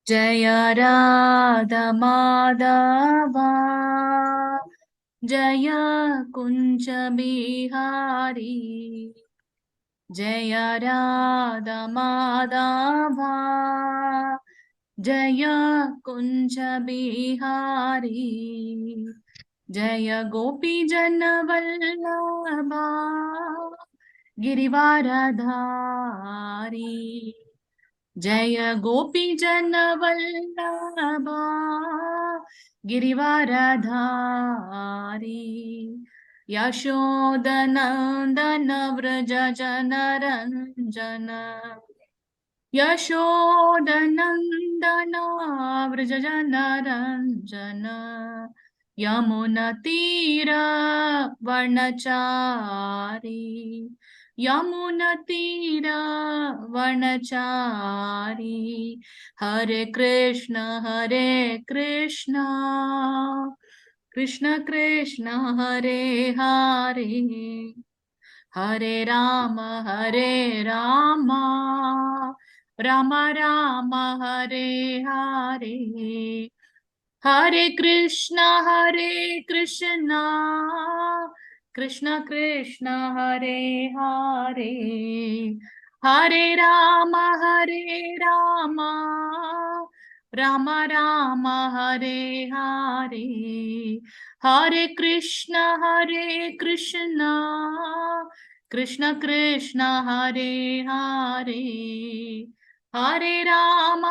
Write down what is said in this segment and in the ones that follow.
जय राधा माधवा जय कुंज बिहारी जय राधा माधवा जय कुंज बिहारी जय गोपी जन वल्लभा गिरिवारधारी जय गोपी जन वल्लभा गिरिवारधारी यशोदनंदन व्रज जनरंजन यशोदनंदन व्रज जनरंजन यमुनतीर वर्णचारी यमुनतीर वर्णचारी हरे कृष्ण कृष्ण कृष्ण हरे हरे हरे राम राम राम हरे हरे हरे कृष्ण कृष्ण कृष्ण हरे हरे हरे राम राम राम हरे हरे हरे कृष्ण कृष्ण कृष्ण हरे हरे हरे राम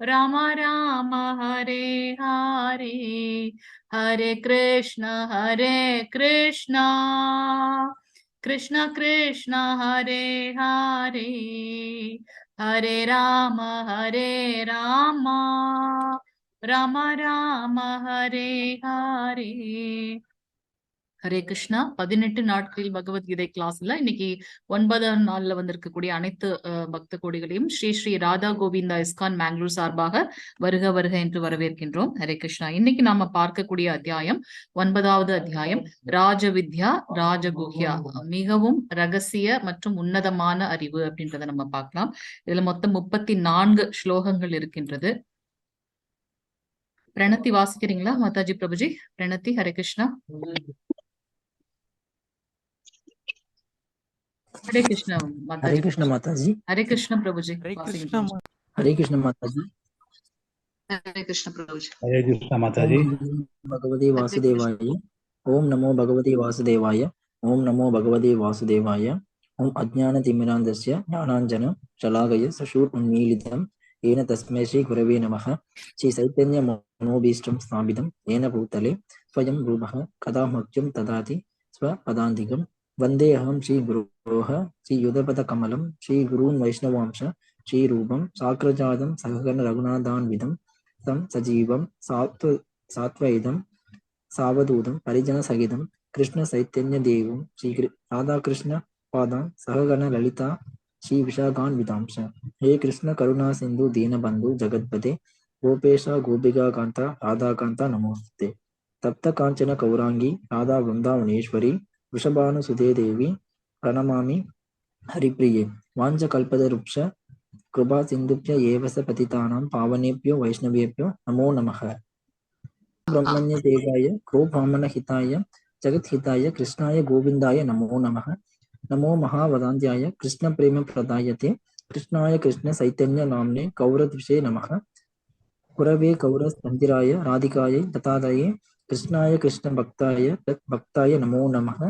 राम राम हरे हरे हरे कृष्ण कृष्ण कृष्ण हरे हरे हरे राम राम राम हरे हरे ஹரே கிருஷ்ணா. 18 நாட்களில் பகவத்கீதை கிளாஸ்ல இன்னைக்கு 9ஆம் நாள்ல வந்திருக்கக்கூடிய அனைத்து பக்த கோடிகளையும் ஸ்ரீ ஸ்ரீ ராதா கோவிந்தா இஸ்கான் மேங்களூர் சார்பாக வருக வருக என்று வரவேற்கின்றோம். ஹரே கிருஷ்ணா. இன்னைக்கு நாம பார்க்கக்கூடிய அத்தியாயம் 9வது அத்தியாயம் ராஜவித்யா ராஜகுஹ்யா, மிகவும் ரகசிய மற்றும் உன்னதமான அறிவு அப்படின்றத நம்ம பார்க்கலாம். இதுல மொத்தம் 34 ஸ்லோகங்கள் இருக்கின்றது. பிரணத்தி வாசிக்கிறீங்களா மாதாஜி பிரபுஜி? பிரணத்தி. ஹரே கிருஷ்ணா. हरे कृष्ण माता जी। हरे कृष्ण माता जी। हरे कृष्ण प्रभु जी। हरे कृष्ण माता जी। हरे कृष्ण प्रभु जी। हरे कृष्ण माता जी। भगवते वासुदेवाय। ओम नमो भगवते वासुदेवाय। ओम नमो भगवते वासुदेवाय। ओम अज्ञानतिमिरान्धस्य ज्ञानाञ्जनं शलाकया चक्षुरुन्मीलितं येन तस्मै श्री गुरवे नमः। श्री चैतन्य मनोभीष्टं स्थापितं येन भूतले स्वयं रूपः कदा मह्यं ददाति स्वपदान्तिकं। वन्दे अहं श्रीगुरोः श्रीयुगपदकमलं श्रीगुरून् वैष्णवांश श्रीरूपं साग्रजातं सहगण रघुनाथान्वितं तं सजीवं सात्वैदं सावधूतं परिजनसहितं कृष्णचैतन्यदेवं श्री राधाकृष्ण पादां सहगण ललिता श्री विशाखान्वितांश। हे कृष्ण करुणा सिंधु दीनबंधु जगत्पते गोपेश गोपिका कांता राधाकांता नमोस्तुते। तप्त कांचन कौरांगी राधा वृंदावनेश्वरी वृषभानुसुते देवी प्रणमामि हरिप्रिये। वाञ्छकल्पतरुक्ष कृपा सिन्धुभ्य एव च पतितानां पावनेभ्यो वैष्णवेभ्यो नमो नमः। ब्रह्मण्यदेवाय गोब्राह्मणहिताय जगद्हिताय कृष्णाय गोविन्दाय नमो नमः। नमो महावदान्त्याय कृष्णप्रेमप्रदायते कृष्णाय कृष्णचैतन्यनाम्ने गौरद्विषे नमः। गुरवे गौरस्तन्दिराय राधिकायै दत्तात्रये कृष्णाय कृष्णभक्ताय भक्ताय नमो नमः।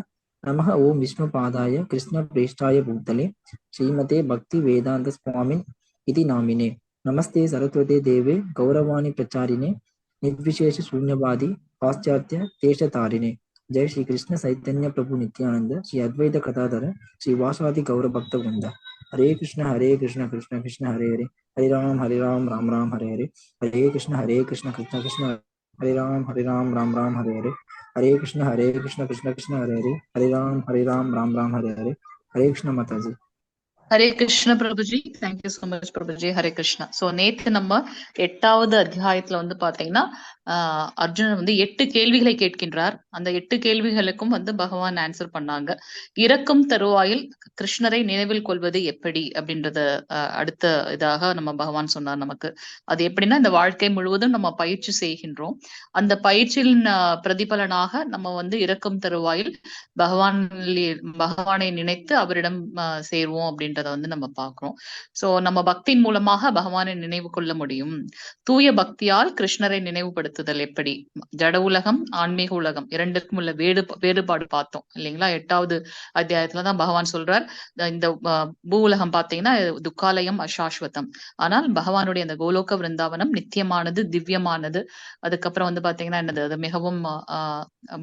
नमः ओं विष्णुपादाय कृष्णप्रेष्ठाय भूतले श्रीमते भक्तिवेदान्तस्वामिन् इति नामिने। नमस्ते सरस्वते देवे गौरवाणी प्रचारिणे निर्विशेष शून्यवादी पाश्चात्य देशतारिणे। जय श्री कृष्ण चैतन्य प्रभु नित्यानंद श्री अद्वैत गदाधर श्री वासादि गौर भक्त वृंद। हरे कृष्ण कृष्ण कृष्ण हरे हरे हरे राम राम राम हरे हरे हरे कृष्ण कृष्ण कृष्ण हरे राम राम राम हरे हरे हरे कृष्ण कृष्ण कृष्ण हरे हरे हरे राम राम राम हरे हरे हरे कृष्ण माता जी। ஹரே கிருஷ்ண பிரபுஜி. தேங்க்யூ சோ மச் பிரபுஜி. ஹரே கிருஷ்ணா. சோ நேத்து நம்ம 8வது அத்தியாயத்துல வந்து பாத்தீங்கன்னா அர்ஜுனன் வந்து 8 கேள்விகளை கேட்கின்றார். அந்த 8 கேள்விகளுக்கும் வந்து பகவான் ஆன்சர் பண்ணாங்க. இறக்கும் தருவாயில் கிருஷ்ணரை நினைவில் கொள்வது எப்படி அப்படின்றத அடுத்த இதாக நம்ம பகவான் சொன்னார் நமக்கு. அது எப்படின்னா, இந்த வாழ்க்கை முழுவதும் நம்ம பயிற்சி செய்கின்றோம். அந்த பயிற்சியின் பிரதிபலனாக நம்ம வந்து இறக்கும் தருவாயில் பகவானை நினைத்து அவரிடம் சேர்வோம் அப்படின்றத வந்து நம்ம பார்க்கிறோம். சோ நம்ம பக்தியின் மூலமாக பகவானை நினைவு கொள்ள முடியும். தூய பக்தியால் கிருஷ்ணரை நினைவுபடுத்துதல் எப்படி? ஜட உலகம், ஆன்மீக உலகம் இரண்டுக்கும் உள்ள வேறுபாடு பார்த்தோம் இல்லைங்களா? 8வது அத்தியாயத்துலதான் பகவான் சொல்றார், இந்த பூ உலகம் பாத்தீங்கன்னா துக்காலயம், அசாஸ்வதம். ஆனால் பகவானுடைய அந்த கோலோக விருந்தாவனம் நித்தியமானது, திவ்யமானது. அதுக்கப்புறம் வந்து பாத்தீங்கன்னா என்னது, அது மிகவும்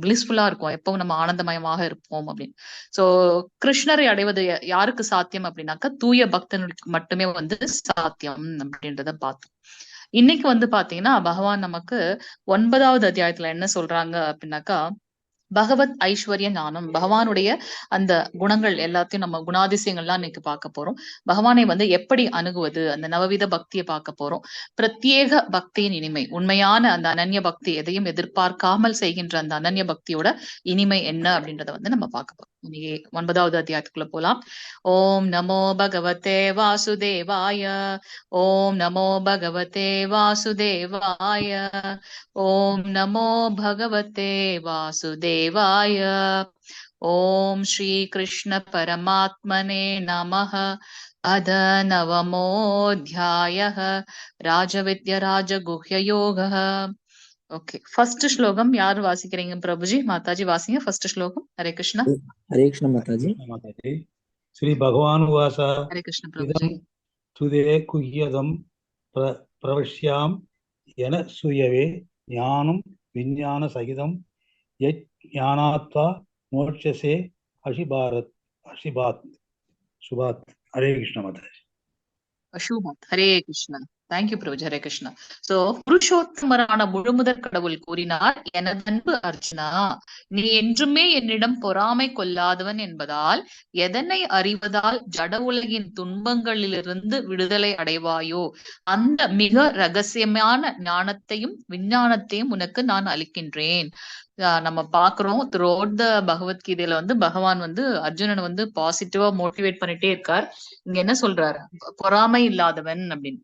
பிளிஸ்ஃபுல்லா இருக்கும், எப்பவும் நம்ம ஆனந்தமயமாக இருப்போம் அப்படின்னு. சோ கிருஷ்ணரை அடைவது யாருக்கு சாத்தியம் அப்படின்னாக்கா தூய பக்தனுக்கு மட்டுமே வந்து சாத்தியம் அப்படின்றத பார்த்தோம். இன்னைக்கு வந்து பாத்தீங்கன்னா பகவான் நமக்கு 9வது அத்தியாயத்துல என்ன சொல்றாங்க அப்படின்னாக்கா, பகவத் ஐஸ்வர்ய ஞானம், பகவானுடைய அந்த குணங்கள் எல்லாத்தையும் நம்ம குணாதிசயங்கள்லாம் இன்னைக்கு பார்க்க போறோம். பகவானை வந்து எப்படி அணுகுவது, அந்த நவவித பக்தியை பார்க்க போறோம். பிரத்யேக பக்தியின் இனிமை, உண்மையான அந்த அனன்ய பக்தி, எதையும் எதிர்பார்க்காமல் செய்கின்ற அந்த அனன்ய பக்தியோட இனிமை என்ன அப்படின்றத வந்து நம்ம பார்க்க போறோம். இன்னைக்கு 9வது அத்தியாயத்துக்குள்ள போலாம். ஓம் நமோ பகவதே வாசுதேவாய. ஓம் நமோ பகவதே வாசுதேவாய. ஓம் நமோ பகவதே வாசுதேவாய. ஓம் ஸ்ரீ கிருஷ்ண பரமாத்மனே நமः. அத நவமோऽध्यायः ராஜவித்ய ராஜகுஹ்ய யோகः. ஓகே, ஃபர்ஸ்ட் ஸ்லோகம் யார் வாசிக்கிறீங்க பிரபுஜி? மாதாஜி வாசிங்க ஃபர்ஸ்ட் ஸ்லோகம். ஹரே கிருஷ்ணா. ஹரே கிருஷ்ண மாதாஜி. ஸ்ரீ பகவான் வாச. ஹரே கிருஷ்ண பிரபுஜி. சுதே குஹ்யதம் பிரவஷ்யாம் என சூயவே ஞானம் விஞ்ஞான சகிதம் யத் ஞானாத்வா மோட்சசே அஷிபாத் சுபாத். ஹரே கிருஷ்ண மாதாஜி. அஷுபாத். ஹரே கிருஷ்ணா. தேங்க்யூ பிரபுஜி. ஹரே கிருஷ்ணா. சோ புருஷோத்தமரான முழுமுதற் கடவுள் கூறினார், எனதன்பு அர்ஜுனா, நீ என்றுமே என்னிடம் பொறாமை கொள்ளாதவன் என்பதால் எதனை அறிவதால் ஜட உலகின் துன்பங்களிலிருந்து விடுதலை அடைவாயோ அந்த மிக ரகசியமான ஞானத்தையும் விஞ்ஞானத்தையும் உனக்கு நான் அளிக்கின்றேன். நம்ம பாக்குறோம் த்ரூஅவுட் த பகவத்கீதையில வந்து பகவான் வந்து அர்ஜுனனை வந்து பாசிட்டிவா மோட்டிவேட் பண்ணிட்டே இருக்கார். இங்க என்ன சொல்றாரு, பொறாமை இல்லாதவன் அப்படின்னு.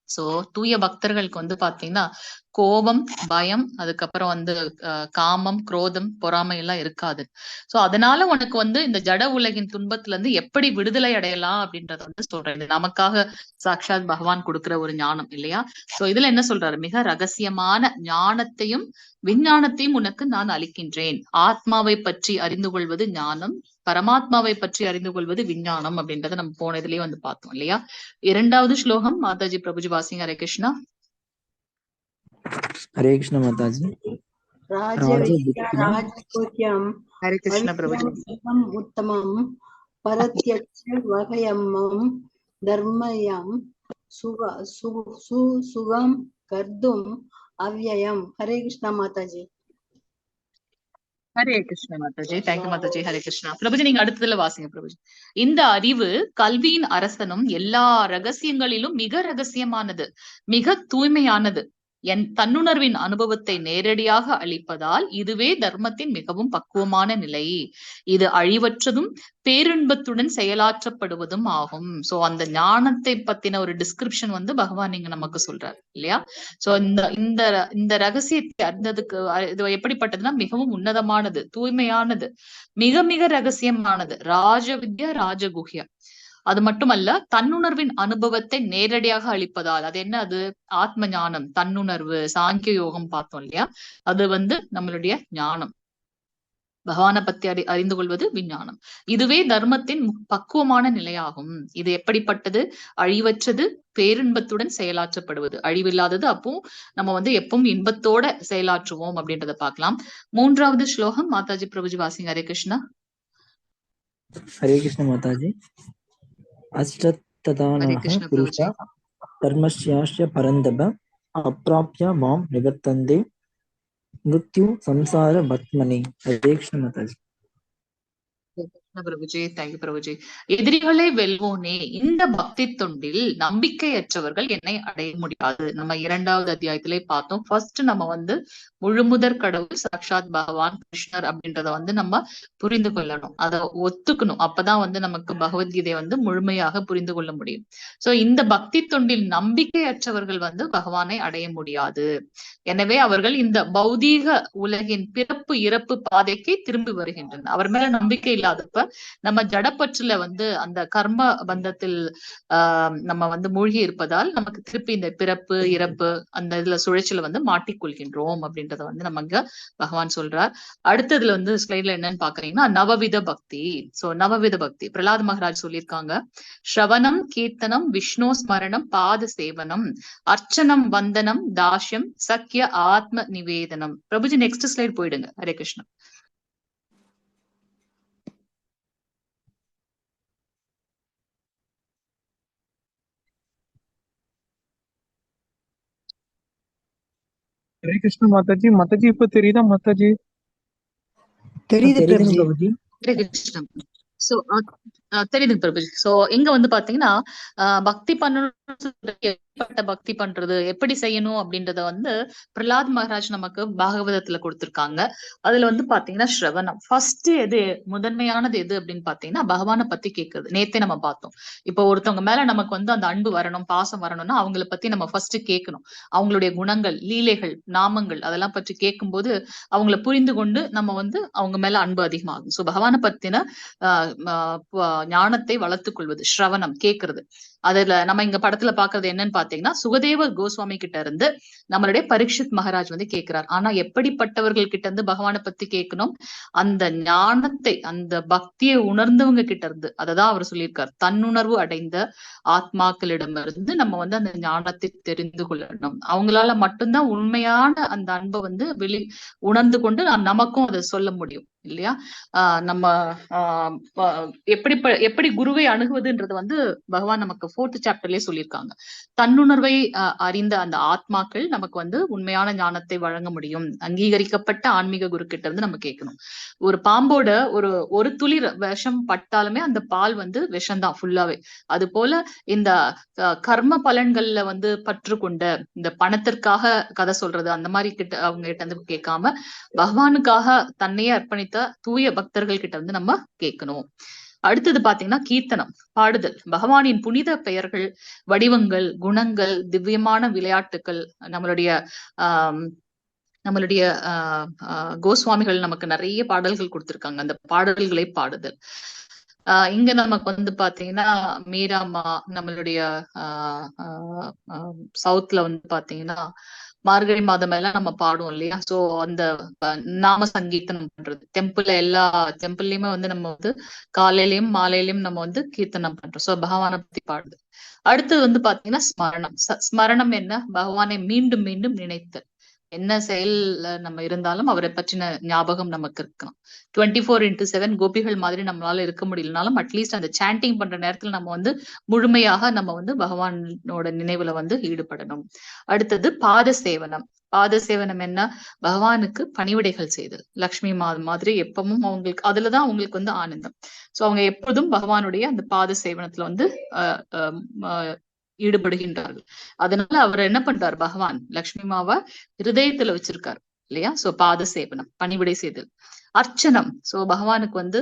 சோ தூய பக்தர்களுக்கு வந்து பாத்தீங்கன்னா கோபம், பயம், அதுக்கப்புறம் வந்து காமம், குரோதம், பொறாமை எல்லாம் இருக்காது. சோ அதனால உனக்கு வந்து இந்த ஜட உலகின் துன்பத்துல இருந்து எப்படி விடுதலை அடையலாம் அப்படின்றத வந்து சொல்றேன். நமக்காக சாக்ஷாத் பகவான் கொடுக்கிற ஒரு ஞானம் இல்லையா? சோ இதுல என்ன சொல்றாரு, மிக ரகசியமான ஞானத்தையும் விஞ்ஞானத்தையும் உனக்கு நான் அளிக்கின்றேன். ஆத்மாவை பற்றி அறிந்து கொள்வது ஞானம், பரமாத்மாவை பற்றி அறிந்து கொள்வது விஞ்ஞானம் அப்படின்றத நம்ம போன இதுலயே வந்து பார்த்தோம் இல்லையா? 2வது ஸ்லோகம் மாதாஜி பிரபுஜி வாசிங்க. ஹரே கிருஷ்ணா. ஹரே கிருஷ்ண மாதாஜி. ராஜபுத்யம் ஹரே கிருஷ்ண பிரபுஜி. உத்தமம் பரத்யட்ச வகயம்மம் தர்மயம் சுகம் கர்தும் அவ்யயம். ஹரே கிருஷ்ணா மாதாஜி. ஹரே கிருஷ்ண மாதாஜி. தேங்க்யூ மாதாஜி. ஹரே கிருஷ்ணா. பிரபுஜி நீங்க அடுத்ததுல வாசிங்க பிரபுஜி. இந்த அறிவு கல்வியின் அரசனும் எல்லா ரகசியங்களிலும் மிக ரகசியமானது, மிக தூய்மையானது, என் தன்னுணர்வின் அனுபவத்தை நேரடியாக அளிப்பதால் இதுவே தர்மத்தின் மிகவும் பக்குவமான நிலை. இது அழிவற்றதும் பேரின்பத்துடன் செயலாற்றப்படுவதும் ஆகும். சோ அந்த ஞானத்தை பத்தின ஒரு டிஸ்கிரிப்ஷன் வந்து பகவான் இங்க நமக்கு சொல்றாரு இல்லையா? சோ இந்த ரகசியத்தை அறிந்ததுக்கு இது எப்படிப்பட்டதுன்னா மிகவும் உன்னதமானது, தூய்மையானது, மிக மிக ரகசியமானது, ராஜவித்யா ராஜகுஹ்யா. அது மட்டுமல்ல, தன்னுணர்வின் அனுபவத்தை நேரடியாக அளிப்பதால், அது என்ன, அது ஆத்ம ஞானம், தன்னுணர்வு, சாங்கிய யோகம் பார்த்தோம் இல்லையா? அது வந்து நம்மளுடைய ஞானம். பகவானை பத்தி அறிந்து கொள்வது விஞ்ஞானம். இதுவே தர்மத்தின் பக்குவமான நிலையாகும். இது எப்படிப்பட்டது? அழிவற்றது, பேரின்பத்துடன் செயலாற்றப்படுவது. அழிவில்லாதது, அப்போ நம்ம வந்து எப்பவும் இன்பத்தோட செயலாற்றுவோம் அப்படின்றத பார்க்கலாம். 3வது ஸ்லோகம் மாதாஜி பிரபுஜி வாசிங்க. ஹரே கிருஷ்ணா. ஹரே கிருஷ்ண மாதாஜி. அஷ்டததானஹ புருஷா தர்மஸ்யாஸ்ய பரந்தப அப்ராப்ய மாம் நிவர்த்தந்தே மிருத்யு சம்சார பத்மனி. ஹரே கிருஷ்ண மாதாஜி. பிரபுஜி, தேங்க்யூ பிரபுஜி. எதிரிகளை வெல்வோனே, இந்த பக்தி தொண்டில் நம்பிக்கையற்றவர்கள் என்னை அடைய முடியாது. நம்ம 2வது அத்தியாயத்திலே பார்த்தோம். ஃபர்ஸ்ட் நம்ம வந்து முழுமுதற் கடவுள் சாக்ஷாத் பகவான் கிருஷ்ணர் அப்படின்றத வந்து நம்ம புரிந்து கொள்ளணும், அதை ஒத்துக்கணும். அப்பதான் வந்து நமக்கு பகவத்கீதை வந்து முழுமையாக புரிந்து கொள்ள முடியும். சோ இந்த பக்தி தொண்டில் நம்பிக்கையற்றவர்கள் வந்து பகவானை அடைய முடியாது. எனவே அவர்கள் இந்த பௌதீக உலகின் பிறப்பு இறப்பு பாதைக்கு திரும்பி வருகின்றனர். அவர் மேல நம்பிக்கை இல்லாதப்ப நம்ம ஜடப்பற்றுல வந்து அந்த கர்ம பந்தத்தில் நம்ம வந்து மூழ்கி இருப்பதால் நமக்கு திருப்பி இந்த பிறப்பு இறப்பு அந்த இதுல சுழற்சியில வந்து மாட்டிக்கொள்கின்றோம் அப்படின்றத வந்து நம்ம இங்க பகவான் சொல்றார். அடுத்ததுல வந்து ஸ்லைட்ல என்னன்னு பாக்குறீங்கன்னா நவவித பக்தி. சோ நவவித பக்தி பிரகலாத் மகாராஜ் சொல்லியிருக்காங்க. ஸ்ரவணம், கீர்த்தனம், விஷ்ணு ஸ்மரணம், பாத சேவனம், அர்ச்சனம், வந்தனம், தாஷ்யம், சக்கிய, ஆத்ம நிவேதனம். பிரபுஜி நெக்ஸ்ட் ஸ்லைட் போயிடுங்க. ஹரே கிருஷ்ணா. ஹரே கிருஷ்ண மாதாஜி. மாதாஜி இப்ப தெரியுதா மாதாஜி? தெரியுது தெரியுதுங்க பிரபுஜி. பிரபுஜி. ஹரே கிருஷ்ணா. சோ தெரியுதுங்க பிரபுஜி. சோ இங்க வந்து பாத்தீங்கன்னா பக்தி பண்ணணும், எப்படிப்பட்ட பக்தி பண்றது, எப்படி செய்யணும் அப்படின்றத வந்து பிரகலாத் மகாராஜ் நமக்கு பாகவதத்துல கொடுத்திருக்காங்க. அதுல வந்து பாத்தீங்கன்னா ஸ்ரவணம் ஃபர்ஸ்ட் எது முதன்மையானது எது அப்படின்னு பாத்தீங்கன்னா பகவானை பத்தி கேட்கறது. நேத்தே நம்ம பார்த்தோம். இப்போ ஒருத்தவங்க மேல நமக்கு வந்து அந்த அன்பு வரணும், பாசம் வரணும்னா அவங்கள பத்தி நம்ம ஃபர்ஸ்ட் கேட்கணும். அவங்களுடைய குணங்கள், லீலைகள், நாமங்கள் அதெல்லாம் பற்றி கேட்கும்போது அவங்கள புரிந்து கொண்டு நம்ம வந்து அவங்க மேல அன்பு அதிகமாகும். சோ பகவானை பத்தின ஞானத்தை வளர்த்துக் கொள்வது ஸ்ரவணம், கேட்கறது. அதுல நம்ம இங்க படத்துல பாக்குறது என்னன்னு பாத்தீங்கன்னா சுகதேவ கோஸ்வாமி கிட்ட இருந்து நம்மளுடைய பரீட்சித் மகாராஜ் வந்து கேட்கிறார். ஆனா எப்படிப்பட்டவர்கள் கிட்ட இருந்து பகவானை பத்தி கேட்கணும்? அந்த ஞானத்தை, அந்த பக்தியை உணர்ந்தவங்க கிட்ட இருந்து. அததான் அவர் சொல்லியிருக்கார். தன்னுணர்வு அடைந்த ஆத்மாக்களிடமிருந்து நம்ம வந்து அந்த ஞானத்தை தெரிந்து கொள்ளணும். அவங்களால மட்டும்தான் உண்மையான அந்த அன்பை வந்து உணர்ந்து கொண்டு நமக்கும் அதை சொல்ல முடியும் இல்லையா? நம்ம எப்படி குருவை அணுகுவதுன்றது வந்து பகவான் நமக்கு 4th சாப்டர்லயே சொல்லியிருக்காங்க. தன்னுணர்வை அறிந்த அந்த ஆத்மாக்கள் நமக்கு வந்து உண்மையான ஞானத்தை வழங்க முடியும். அங்கீகரிக்கப்பட்ட ஆன்மீக குரு கிட்ட இருந்து நம்ம கேட்கணும். ஒரு பாம்போட ஒரு துளி விஷம் பட்டாலுமே அந்த பால் வந்து விஷம்தான் ஃபுல்லாவே. அது போல இந்த கர்ம பலன்கள்ல வந்து பற்று கொண்ட இந்த பணத்திற்காக கதை சொல்றது அந்த மாதிரி கிட்ட அவங்க கிட்ட இருந்து கேட்காம பகவானுக்காக தன்னையே அர்ப்பணித்த தூய பக்தர்கள் கிட்ட வந்து நம்ம கேட்கணும். அடுத்தது பாத்தீங்கன்னா கீர்த்தனம், பாடுதல். பகவானின் புனித பெயர்கள், வடிவங்கள், குணங்கள், திவ்யமான விளையாட்டுக்கள், நம்மளுடைய கோஸ்வாமிகள் நமக்கு நிறைய பாடல்கள் கொடுத்திருக்காங்க. அந்த பாடல்களை பாடுதல். இங்க நமக்கு வந்து பாத்தீங்கன்னா மீராமா, நம்மளுடைய சவுத்ல வந்து பாத்தீங்கன்னா மார்கழி மாதம் எல்லாம் நம்ம பாடுவோம் இல்லையா? சோ அந்த நாம சங்கீர்த்தனம் பண்றது எல்லா டெம்பிள்லயுமே வந்து நம்ம வந்து காலையிலயும் மாலையிலயும் நம்ம வந்து கீர்த்தனம் பண்றோம். சோ பகவானை பத்தி பாடுது. அடுத்தது வந்து பாத்தீங்கன்னா ஸ்மரணம். ஸ்மரணம் என்ன? பகவானை மீண்டும் மீண்டும் நினைத்தல். என்ன செயல்ல நம்ம இருந்தாலும் அவரை பற்றின ஞாபகம் நமக்கு இருக்கணும். 24/7 கோபிகள் மாதிரி நம்மளால இருக்க முடியலனாலும் அட்லீஸ்ட் அந்த சாண்டிங் பண்ற நேரத்துல நம்ம வந்து முழுமையாக நம்ம வந்து பகவானோட நினைவுல வந்து ஈடுபடணும். அடுத்தது பாத சேவனம். பாத சேவனம் என்ன? பகவானுக்கு பணிவிடைகள் செய்தல். லக்ஷ்மி மாதிரி எப்பவும் அவங்களுக்கு அதுலதான் அவங்களுக்கு வந்து ஆனந்தம். சோ அவங்க எப்போதும் பகவானுடைய அந்த பாத சேவனத்துல வந்து ஈடுபடுகின்றார்கள். அதனால அவர் என்ன பண்றார்? பகவான் லக்ஷ்மி மாவா ஹிருதயத்துல வச்சிருக்காரு இல்லையா? சோ பாத சேவனம், பணிவிடை செய்தல். அர்ச்சனம், சோ பகவானுக்கு வந்து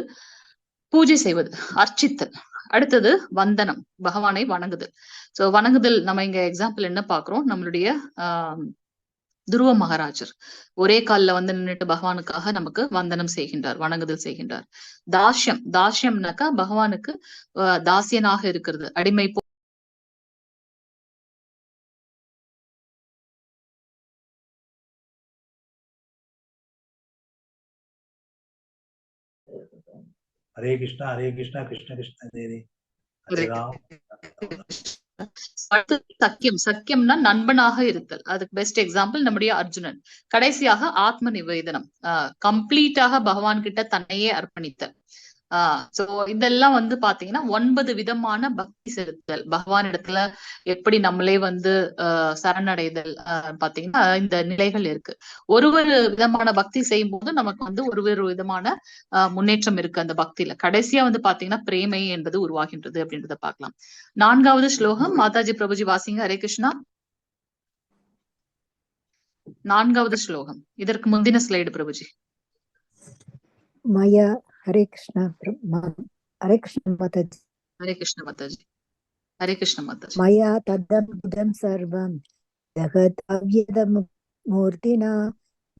பூஜை செய்வது, அர்ச்சித்தல். அடுத்தது வந்தனம், பகவானை வணங்குதல். சோ வணங்குதல் நம்ம இங்க எக்ஸாம்பிள் என்ன பாக்குறோம்? நம்மளுடைய துருவ மகாராஜர் ஒரே கால்ல வந்து நின்றுட்டு பகவானுக்காக நமக்கு வந்தனம் செய்கின்றார், வணங்குதல் செய்கின்றார். தாஷ்யம், தாஷ்யம்னாக்கா பகவானுக்கு தாசியனாக இருக்கிறது, அடிமை. ஹரே கிருஷ்ணா ஹரே கிருஷ்ணா கிருஷ்ண கிருஷ்ண ஹரே சக்கியம், சக்கியம்னா நண்பனாக இருத்தல். அதுக்கு பெஸ்ட் எக்ஸாம்பிள் நம்முடைய அர்ஜுனன். கடைசியாக ஆத்ம நிவேதனம், கம்ப்ளீட்டாக பகவான் கிட்ட தன்னையே அர்ப்பணித்தல். சோ இதெல்லாம் வந்து பாத்தீங்கன்னா 9 விதமான பக்தி செலுத்தல், பகவான் இடத்துல எப்படி நம்மளே வந்து சரணடைதல், பாத்தீங்கன்னா இந்த நிலைகள் இருக்கு. ஒரு விதமான பக்தி செய்யும் போது நமக்கு வந்து ஒரு விதமான முன்னேற்றம் இருக்கு அந்த பக்தியில. கடைசியா வந்து பாத்தீங்கன்னா பிரேமை என்பது உருவாகின்றது அப்படின்றத பார்க்கலாம். 4வது ஸ்லோகம் மாதாஜி பிரபுஜி வாசிங்க. ஹரே கிருஷ்ணா. 4வது ஸ்லோகம். இதற்கு முந்தின ஸ்லைடு பிரபுஜி. மயா. ஹரே கிருஷ்ணா. ஹரே கிருஷ்ண மாதாஜி. ஹரே கிருஷ்ண மாதாஜி. ஹரே கிருஷ்ண மாதாஜி. மயா ததம் சர்வம் ஜகத் அவ்யதம் மூர்த்தினா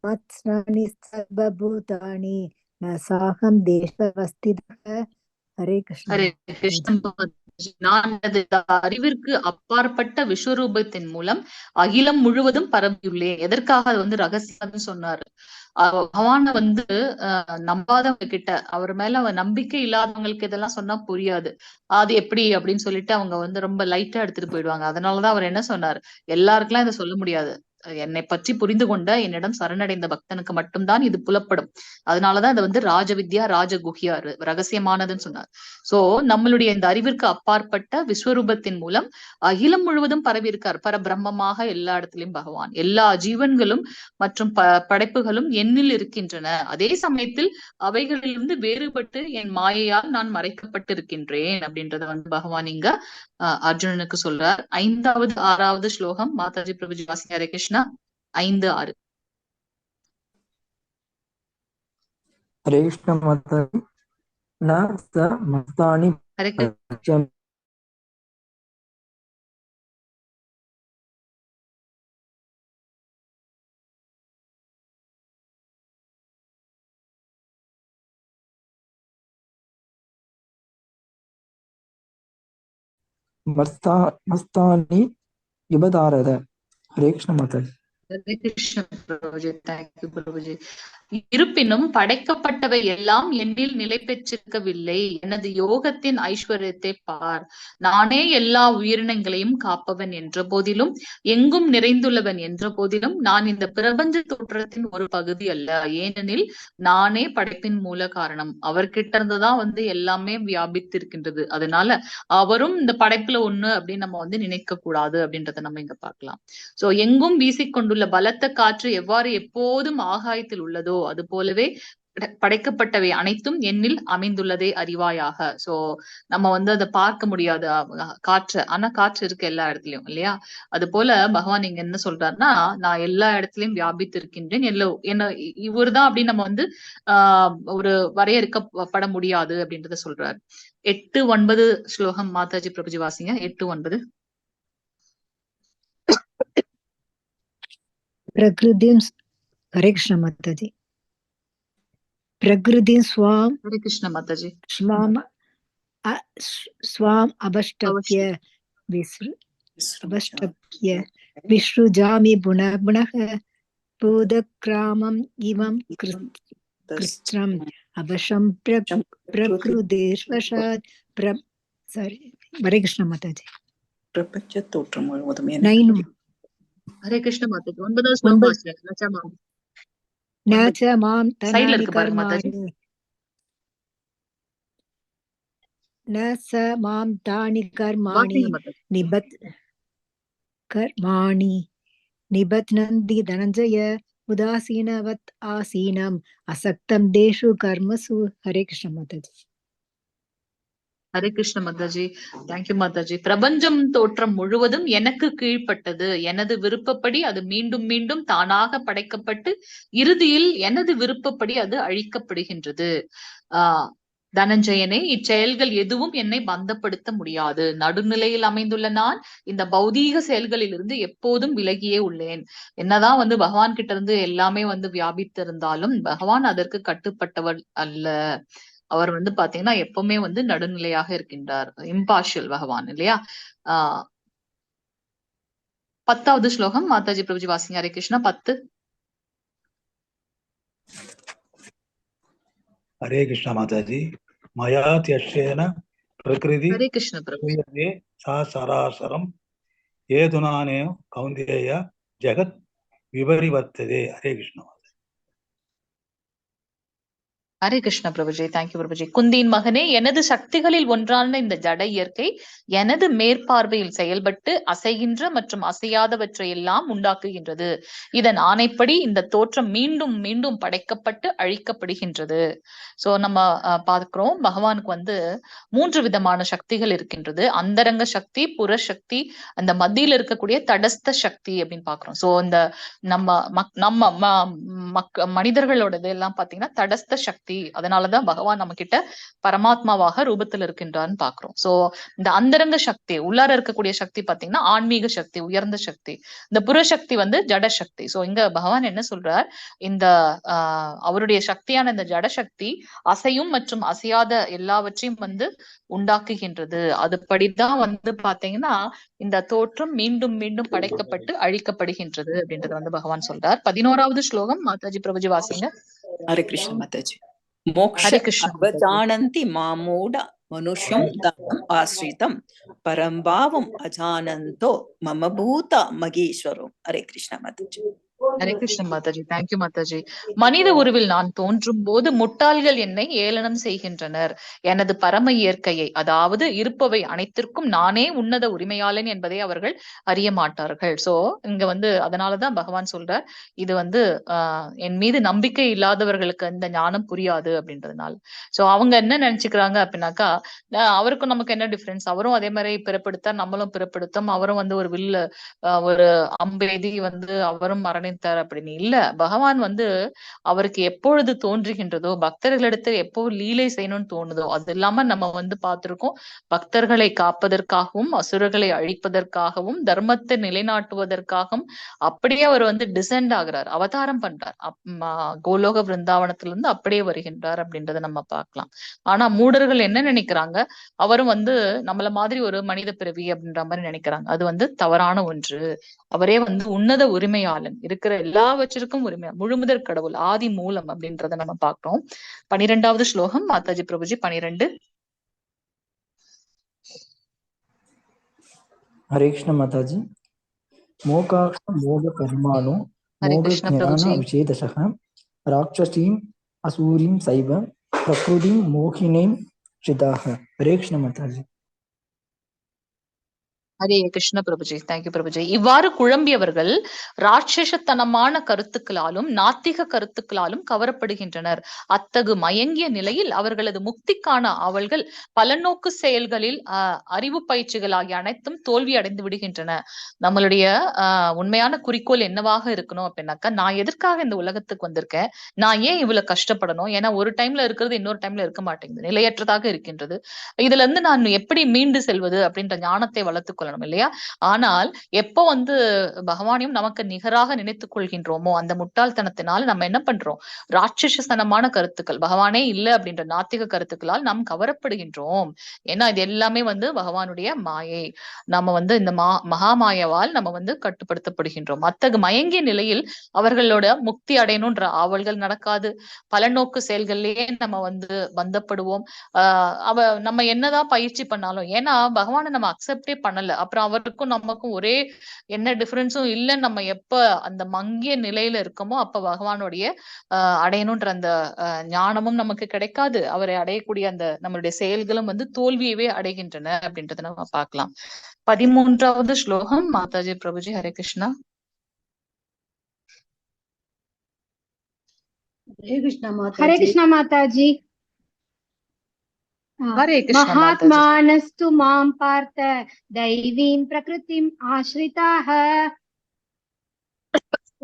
மத்ஸ்நானி சர்வபூதானி ந சாகம் தேசவஸ்திதः. ஹரே கிருஷ்ண. ஹரே கிருஷ்ண மாதாஜி. நான் அறிவிற்கு அப்பாற்பட்ட விஸ்வரூபத்தின் மூலம் அகிலம் முழுவதும் பரவியுள்ளேன். எதற்காக அது வந்து ரகசியம் சொன்னாரு. பகவான வந்து நம்பாதவங்க கிட்ட, அவர் மேல நம்பிக்கை இல்லாதவங்களுக்கு இதெல்லாம் சொன்னா புரியாது. அது எப்படி அப்படின்னு சொல்லிட்டு அவங்க வந்து ரொம்ப லைட்டா எடுத்துட்டு போயிடுவாங்க. அதனாலதான் அவர் என்ன சொன்னாரு, எல்லாருக்கெல்லாம் இதை சொல்ல முடியாது, என்னை பற்றி புரிந்து கொண்ட என்னிடம் சரணடைந்த பக்தனுக்கு மட்டும்தான் இது புலப்படும். அதனாலதான் இதை வந்து ராஜவித்யா ராஜகுஹ்யா ரகசியமானதுன்னு சொன்னார். சோ நம்மளுடைய இந்த அறிவிற்கு அப்பாற்பட்ட விஸ்வரூபத்தின் மூலம் அகிலம் முழுவதும் பரவி இருக்கார். பரபிரம்மமாக எல்லா இடத்திலும் பகவான். எல்லா ஜீவன்களும் மற்றும் படைப்புகளும் என்னில் இருக்கின்றன. அதே சமயத்தில் அவைகளிலிருந்து வேறுபட்டு என் மாயையால் நான் மறைக்கப்பட்டு இருக்கின்றேன் அப்படின்றத வந்து பகவான் இங்க அர்ஜுனனுக்கு சொல்றார். 5வது 6வது ஸ்லோகம் மாதாஜி பிரபுஜி வாசிங்க. ஹரே கிருஷ்ணா. 5, 6. ஹரே கிருஷ்ண மாதாஜி. ந ச மஸ்தானி ஹரே மஸ்தானி யுபதாரத. ஹரே கிருஷ்ண மாதாஜி. ஹரே கிருஷ்ண பிரபுஜி. தேங்க்யூ பிரபுஜி. இருப்பினும் படைக்கப்பட்டவை எல்லாம் என்னில் நிலை பெற்றிருக்கவில்லை. எனது யோகத்தின் ஐஸ்வர்யத்தை பார். நானே எல்லா உயிரினங்களையும் காப்பவன் என்ற போதிலும், எங்கும் நிறைந்துள்ளவன் என்ற போதிலும், நான் இந்த பிரபஞ்ச தோற்றத்தின் ஒரு பகுதி அல்ல. ஏனெனில் நானே படைப்பின் மூல காரணம். அவர்கிட்ட இருந்துதான் வந்து எல்லாமே வியாபித்திருக்கின்றது. அதனால அவரும் இந்த படைப்புல ஒண்ணு அப்படின்னு நம்ம வந்து நினைக்க கூடாது அப்படின்றத நம்ம இங்க பார்க்கலாம். சோ எங்கும் வீசிக்கொண்டுள்ள பலத்த காற்று எவ்வாறு எப்போதும் ஆகாயத்தில் உள்ளதோ அது போலவே படைக்கப்பட்டவை அனைத்தும் என்னில் அமைந்துள்ளதே அறிவாயாக. சோ நம்ம வந்து அதை பார்க்க முடியாது காற்று, ஆனா காற்று இருக்கு எல்லா இடத்துலயும் இல்லையா. அது போல பகவான் இங்க என்ன சொல்றாருன்னா, நான் எல்லா இடத்துலயும் வியாபித்து இருக்கின்றேன். என்ன இவர் தான் அப்படின்னு நம்ம வந்து ஒரு வரையறுக்கப்பட முடியாது அப்படின்றத சொல்றாரு. 8, 9 ஸ்லோகம் மாதாஜி பிரபுஜி வாசிங்க. 8, 9. பிரகிருதிம். ஹரே கிருஷ்ண மாதாஜி. பிரகிருதிம் ஸ்வாம். ஹரே கிருஷ்ண மாதாஜி. ஸ்வாம் அபஷ்டப்ய விஸ்ருஜாமி புனః பூதக்ராமம் இவம் கிருஷ்ணம் அபஷம் பிரகிருதேஸ்வசாத். ஹரே கிருஷ்ண மாதாஜி. பிரபஞ்ச தோற்றம் முழுவதும் ஹரே கிருஷ்ண மாதாஜி. 9வது ஸ்லோகம் வாசிங்க. நச்ச மாம் சைடுல தனானி இருக்கு பாருங்க மாதாஜி. கர்மாணி ந மாம் தானி கர்மாணி வாசிங்க மாதாஜி. நிபத்னந்தி தனஞ்சய உதாசீனவத் ஆசீனம் அசக்தம் தேஷு கர்மசு. ஹரே கிருஷ்ண மாதாஜி. ஹரே கிருஷ்ண மாதாஜி. தேங்க்யூ மாதாஜி. பிரபஞ்சம் தோற்றம் முழுவதும் எனக்கு கீழ்ப்பட்டது. எனது விருப்பப்படி அது மீண்டும் மீண்டும் தானாக படைக்கப்பட்டு இறுதியில் எனது விருப்பப்படி அது அழிக்கப்படுகின்றது. தனஞ்சயனே, இச்செயல்கள் எதுவும் என்னை பந்தப்படுத்த முடியாது. நடுநிலையில் அமைந்துள்ள நான் இந்த பௌதீக செயல்களிலிருந்து எப்போதும் விலகியே உள்ளேன். என்னதான் வந்து பகவான் கிட்ட இருந்து எல்லாமே வந்து வியாபித்திருந்தாலும் பகவான் அதற்கு கட்டுப்பட்டவர் அல்ல. அவர் வந்து பாத்தீங்கன்னா எப்பவுமே வந்து நடுநிலையாக இருக்கின்றார். இம்பார்ஷியல் பகவான் இல்லையா. 10வது ஸ்லோகம் மாதாஜி பிரபுஜி வாசிங்க. ஹரே கிருஷ்ணா. 10. ஹரே கிருஷ்ண மாதாஜி. மயா தியஷேன பிரகிருதி ஹரே கிருஷ்ண பிரபு. சா சராசரம் ஏதுனானே கௌந்தேய ஜெகத் விபரிவர்த்ததே. ஹரே கிருஷ்ண. ஹரே கிருஷ்ண பிரபுஜி, தேங்க்யூ பிரபுஜி. குந்தியின் மகனே, எனது சக்திகளில் ஒன்றான இந்த ஜட இயற்கை எனது மேற்பார்வையில் செயல்பட்டு அசைகின்ற மற்றும் அசையாதவற்றை எல்லாம் உண்டாக்குகின்றது. இதன் ஆணைப்படி இந்த தோற்றம் மீண்டும் மீண்டும் படைக்கப்பட்டு அழிக்கப்படுகின்றது. சோ நம்ம பார்க்கிறோம், பகவானுக்கு வந்து 3 விதமான சக்திகள் இருக்கின்றது. அந்தரங்க சக்தி, புறசக்தி, அந்த மத்தியில இருக்கக்கூடிய தடஸ்த சக்தி அப்படின்னு பாக்குறோம். சோ இந்த மனிதர்களோடது எல்லாம் பாத்தீங்கன்னா தடஸ்த சக்தி. அதனாலதான் பகவான் நம்ம கிட்ட பரமாத்மாவாக ரூபத்தில் இருக்கின்றான்னு பாக்குறோம். சோ இந்த அந்தரங்க சக்தி, உள்ளார இருக்கக்கூடிய சக்தி பாத்தீங்கன்னா ஆன்மீக சக்தி, உயர்ந்த சக்தி. இந்த புறசக்தி வந்து ஜட சக்தி. சோ இங்க பகவான் என்ன சொல்றார், இந்த அவருடைய சக்தியான இந்த ஜட சக்தி அசையும் மற்றும் அசையாத எல்லாவற்றையும் வந்து உண்டாக்குகின்றது. அதுபடிதான் வந்து பாத்தீங்கன்னா இந்த தோற்றம் மீண்டும் மீண்டும் படைக்கப்பட்டு அழிக்கப்படுகின்றது அப்படின்றது வந்து பகவான் சொல்றார். 11வது ஸ்லோகம் மாதாஜி பிரபுஜி வாசிங்க. ஹரே கிருஷ்ண மாதாஜி. மோக்ஷ ஹரே கிருஷ்ண அவஜானந்தி மாமூட மனுஷ்யம் தானம் ஆஸ்ரிதம் பரம்பாவம் அஜானந்தோ மம பூத மகேஸ்வரம். ஹரே கிருஷ்ண மாதாஜி. ஹரே கிருஷ்ண மாதாஜி, தேங்க்யூ மாதாஜி. மனித உருவில் நான் தோன்றும் போது முட்டாள்கள் என்னை ஏளனம் செய்கின்றனர். எனது பரம இயற்கையை, அதாவது இருப்பவை அனைத்திற்கும் நானே உன்னத உரிமையாளன் என்பதை அவர்கள் அறிய மாட்டார்கள். சோ இங்க வந்து அதனாலதான் பகவான் சொல்றார், இது வந்து என் மீது நம்பிக்கை இல்லாதவர்களுக்கு இந்த ஞானம் புரியாது அப்படின்றதுனால. சோ அவங்க என்ன நினைச்சுக்கிறாங்க அப்படின்னாக்கா, அவருக்கும் நமக்கு என்ன டிஃபரன்ஸ், அவரும் அதே மாதிரி பிறப்படுத்த, நம்மளும் பிறப்படுத்தோம், அவரும் வந்து ஒரு வில்ல ஒரு அம்பெய்தி வந்து அவரும் மரணித்தார் அப்படின்னு இல்ல. பகவான் வந்து அவருக்கு எப்பொழுது தோன்றுகின்றதோ, பக்தர்களிடத்தில் எப்போ லீலை செய்யணும்னு தோணுதோ, அது இல்லாம நம்ம வந்து பார்த்திருக்கோம், பக்தர்களை காப்பதற்காகவும் அசுரர்களை அழிப்பதற்காகவும் தர்மத்தை நிலைநாட்டுவதற்காகவும் அப்படியே அவர் வந்து டிசெண்ட் ஆகிறார், அவதாரம் பண்றார். கோலோக பிருந்தாவனத்திலிருந்து அப்படியே வருகின்றார் அப்படின்றத நம்ம பார்க்கலாம். ஆனா மூடர்கள் என்ன நினைக்கிறாங்க, அவரும் வந்து நம்மள மாதிரி ஒரு மனித பிறவி அப்படின்ற மாதிரி நினைக்கிறாங்க. அது வந்து தவறான ஒன்று. அவரே வந்து உன்னத உரிமையாளன், இருக்கிற எல்லாவற்றிற்கும் உரிமை, முழுமுதற் கடவுள், ஆதி மூலம் அப்படின்றத நம்ம பார்க்கிறோம். 12வது ஸ்லோகம் மாதாஜி பிரபுஜி 12. ஹரே கிருஷ்ண மாதாஜி. மோகாக்ஷ மோக கர்மாணு மோக ஞான விசேதசக ராட்சசீம் அசூரிம் சைவ பிரகிருதிம் மோகினேம் ஸ்ரிதாக. ஹரே கிருஷ்ண மாதாஜி. ஹரே கிருஷ்ண பிரபுஜி, தேங்க்யூ பிரபுஜி. இவ்வாறு குழம்பியவர்கள் ராட்சசத்தனமான கருத்துக்களாலும் நாத்திக கருத்துக்களாலும் கவரப்படுகின்றனர். அத்தகு மயங்கிய நிலையில் அவர்களது முக்திக்கான ஆவல்கள் பலநோக்கு செயல்களில் அறிவு பயிற்சிகள் ஆகிய அனைத்தும் தோல்வி அடைந்து விடுகின்றன. நம்மளுடைய உண்மையான குறிக்கோள் என்னவாக இருக்கணும் அப்படின்னாக்கா, நான் எதற்காக இந்த உலகத்துக்கு வந்திருக்கேன், நான் ஏன் இவ்வளவு கஷ்டப்படணும், ஏன்னா ஒரு டைம்ல இருக்கிறது இன்னொரு டைம்ல இருக்க மாட்டேங்குது, நிலையற்றதாக இருக்கின்றது, இதுல இருந்து நான் எப்படி மீண்டு செல்வது அப்படின்ற ஞானத்தை வளர்த்துக் கொள்ளணும் இல்லையா? ஆனால் எப்போ வந்து பகவானையும் நமக்கு நிகராக நினைத்துக் கொள்கின்றோமோ அந்த முட்டாள்தனத்தினால் நம்ம என்ன பண்றோம், ராட்சசத்தனமான கருத்துக்கள், பகவானே இல்லை அப்படின்ற நாத்திக கருத்துக்களால் நாம் கவரப்படுகின்றோம். ஏன்னா இது எல்லாமே வந்து பகவானுடைய மாயை. நம்ம வந்து இந்த மகாமாயவால் நம்ம வந்து கட்டுப்படுத்தப்படுகின்றோம். அத்தகு மயங்கிய நிலையில் அவர்களோட முக்தி அடையணும்ன்ற ஆவல்கள் நடக்காது. பலநோக்கு செயல்கள்லயே நம்ம வந்து பந்தப்படுவோம். நம்ம என்னதான் பயிற்சி பண்ணாலும், ஏன்னா பகவானை நம்ம அக்செப்டே பண்ணல, அப்புறம் அவருக்கும் நமக்கும் ஒரே என்ன டிஃபரன்ஸும் இல்லைன்னு நம்ம எப்ப அந்த மங்கிய நிலையில இருக்கோமோ அப்ப பகவானுடைய அடையணும்ன்ற அந்த ஞானமும் நமக்கு கிடைக்காது. அவரை அடையக்கூடிய அந்த நம்மளுடைய செயல்களும் வந்து தோல்வியவே அடைகின்றன அப்படின்றத நம்ம பார்க்கலாம். 13வது ஸ்லோகம் மாதாஜி பிரபுஜி. ஹரே கிருஷ்ணா. ஹரே கிருஷ்ணா மாதாஜி. महात्मानस्तु मां पार्थ दैवीं प्रकृतिम् आश्रिताः.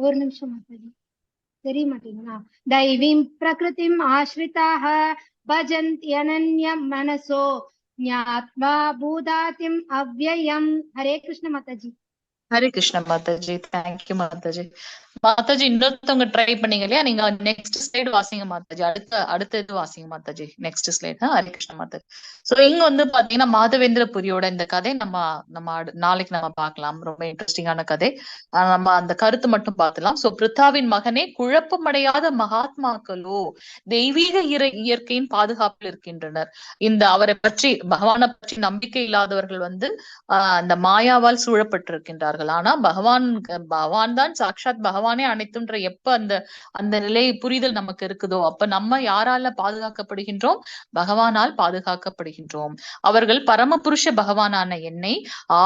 ஒரு நிமிஷம் மாதாஜி, தெரிய மாட்டீங்களா? दैवीं प्रकृतिम् आश्रिताः भजन्ति अनन्यं मनसो ज्ञात्वा भूतातिम् अव्ययम्. हरे कृष्ण माताजी. ஹரே கிருஷ்ண மாதாஜி, தேங்க்யூ மாதாஜி. மாதாஜி இன்னொருத்தவங்க ட்ரை பண்ணீங்க இல்லையா, நீங்க நெக்ஸ்ட் ஸ்லைடு வாசிங்க மாதாஜி, அடுத்த இது வாசிங்க மாதாஜி, நெக்ஸ்ட் ஸ்லைட். ஹரே கிருஷ்ண மாதாஜி. சோ இங்க வந்து பாத்தீங்கன்னா மாதவேந்திரபுரியோட இந்த கதை நம்ம நாளைக்கு நம்ம பார்க்கலாம். ரொம்ப இன்ட்ரெஸ்டிங்கான கதை. நம்ம அந்த கருத்து மட்டும் பார்த்துலாம். சோ பிருத்தாவின் மகனே, குழப்பமடையாத மகாத்மாக்களோ தெய்வீக இயற்கையின் பாதுகாப்பில் இருக்கின்றனர். இந்த அவரை பற்றி, பகவானை பற்றி நம்பிக்கை இல்லாதவர்கள் வந்து அந்த மாயாவால் சூழப்பட்டிருக்கின்றார்கள். கொண்டிருந்தார்கள். ஆனா பகவான் தான் சாக்ஷாத் பகவானே அனைத்துன்ற எப்ப அந்த அந்த நிலை புரிதல் நமக்கு இருக்குதோ அப்ப நம்ம யாரால பாதுகாக்கப்படுகின்றோம்? பகவானால் பாதுகாக்கப்படுகின்றோம். அவர்கள் பரமபுருஷ பகவானான என்னை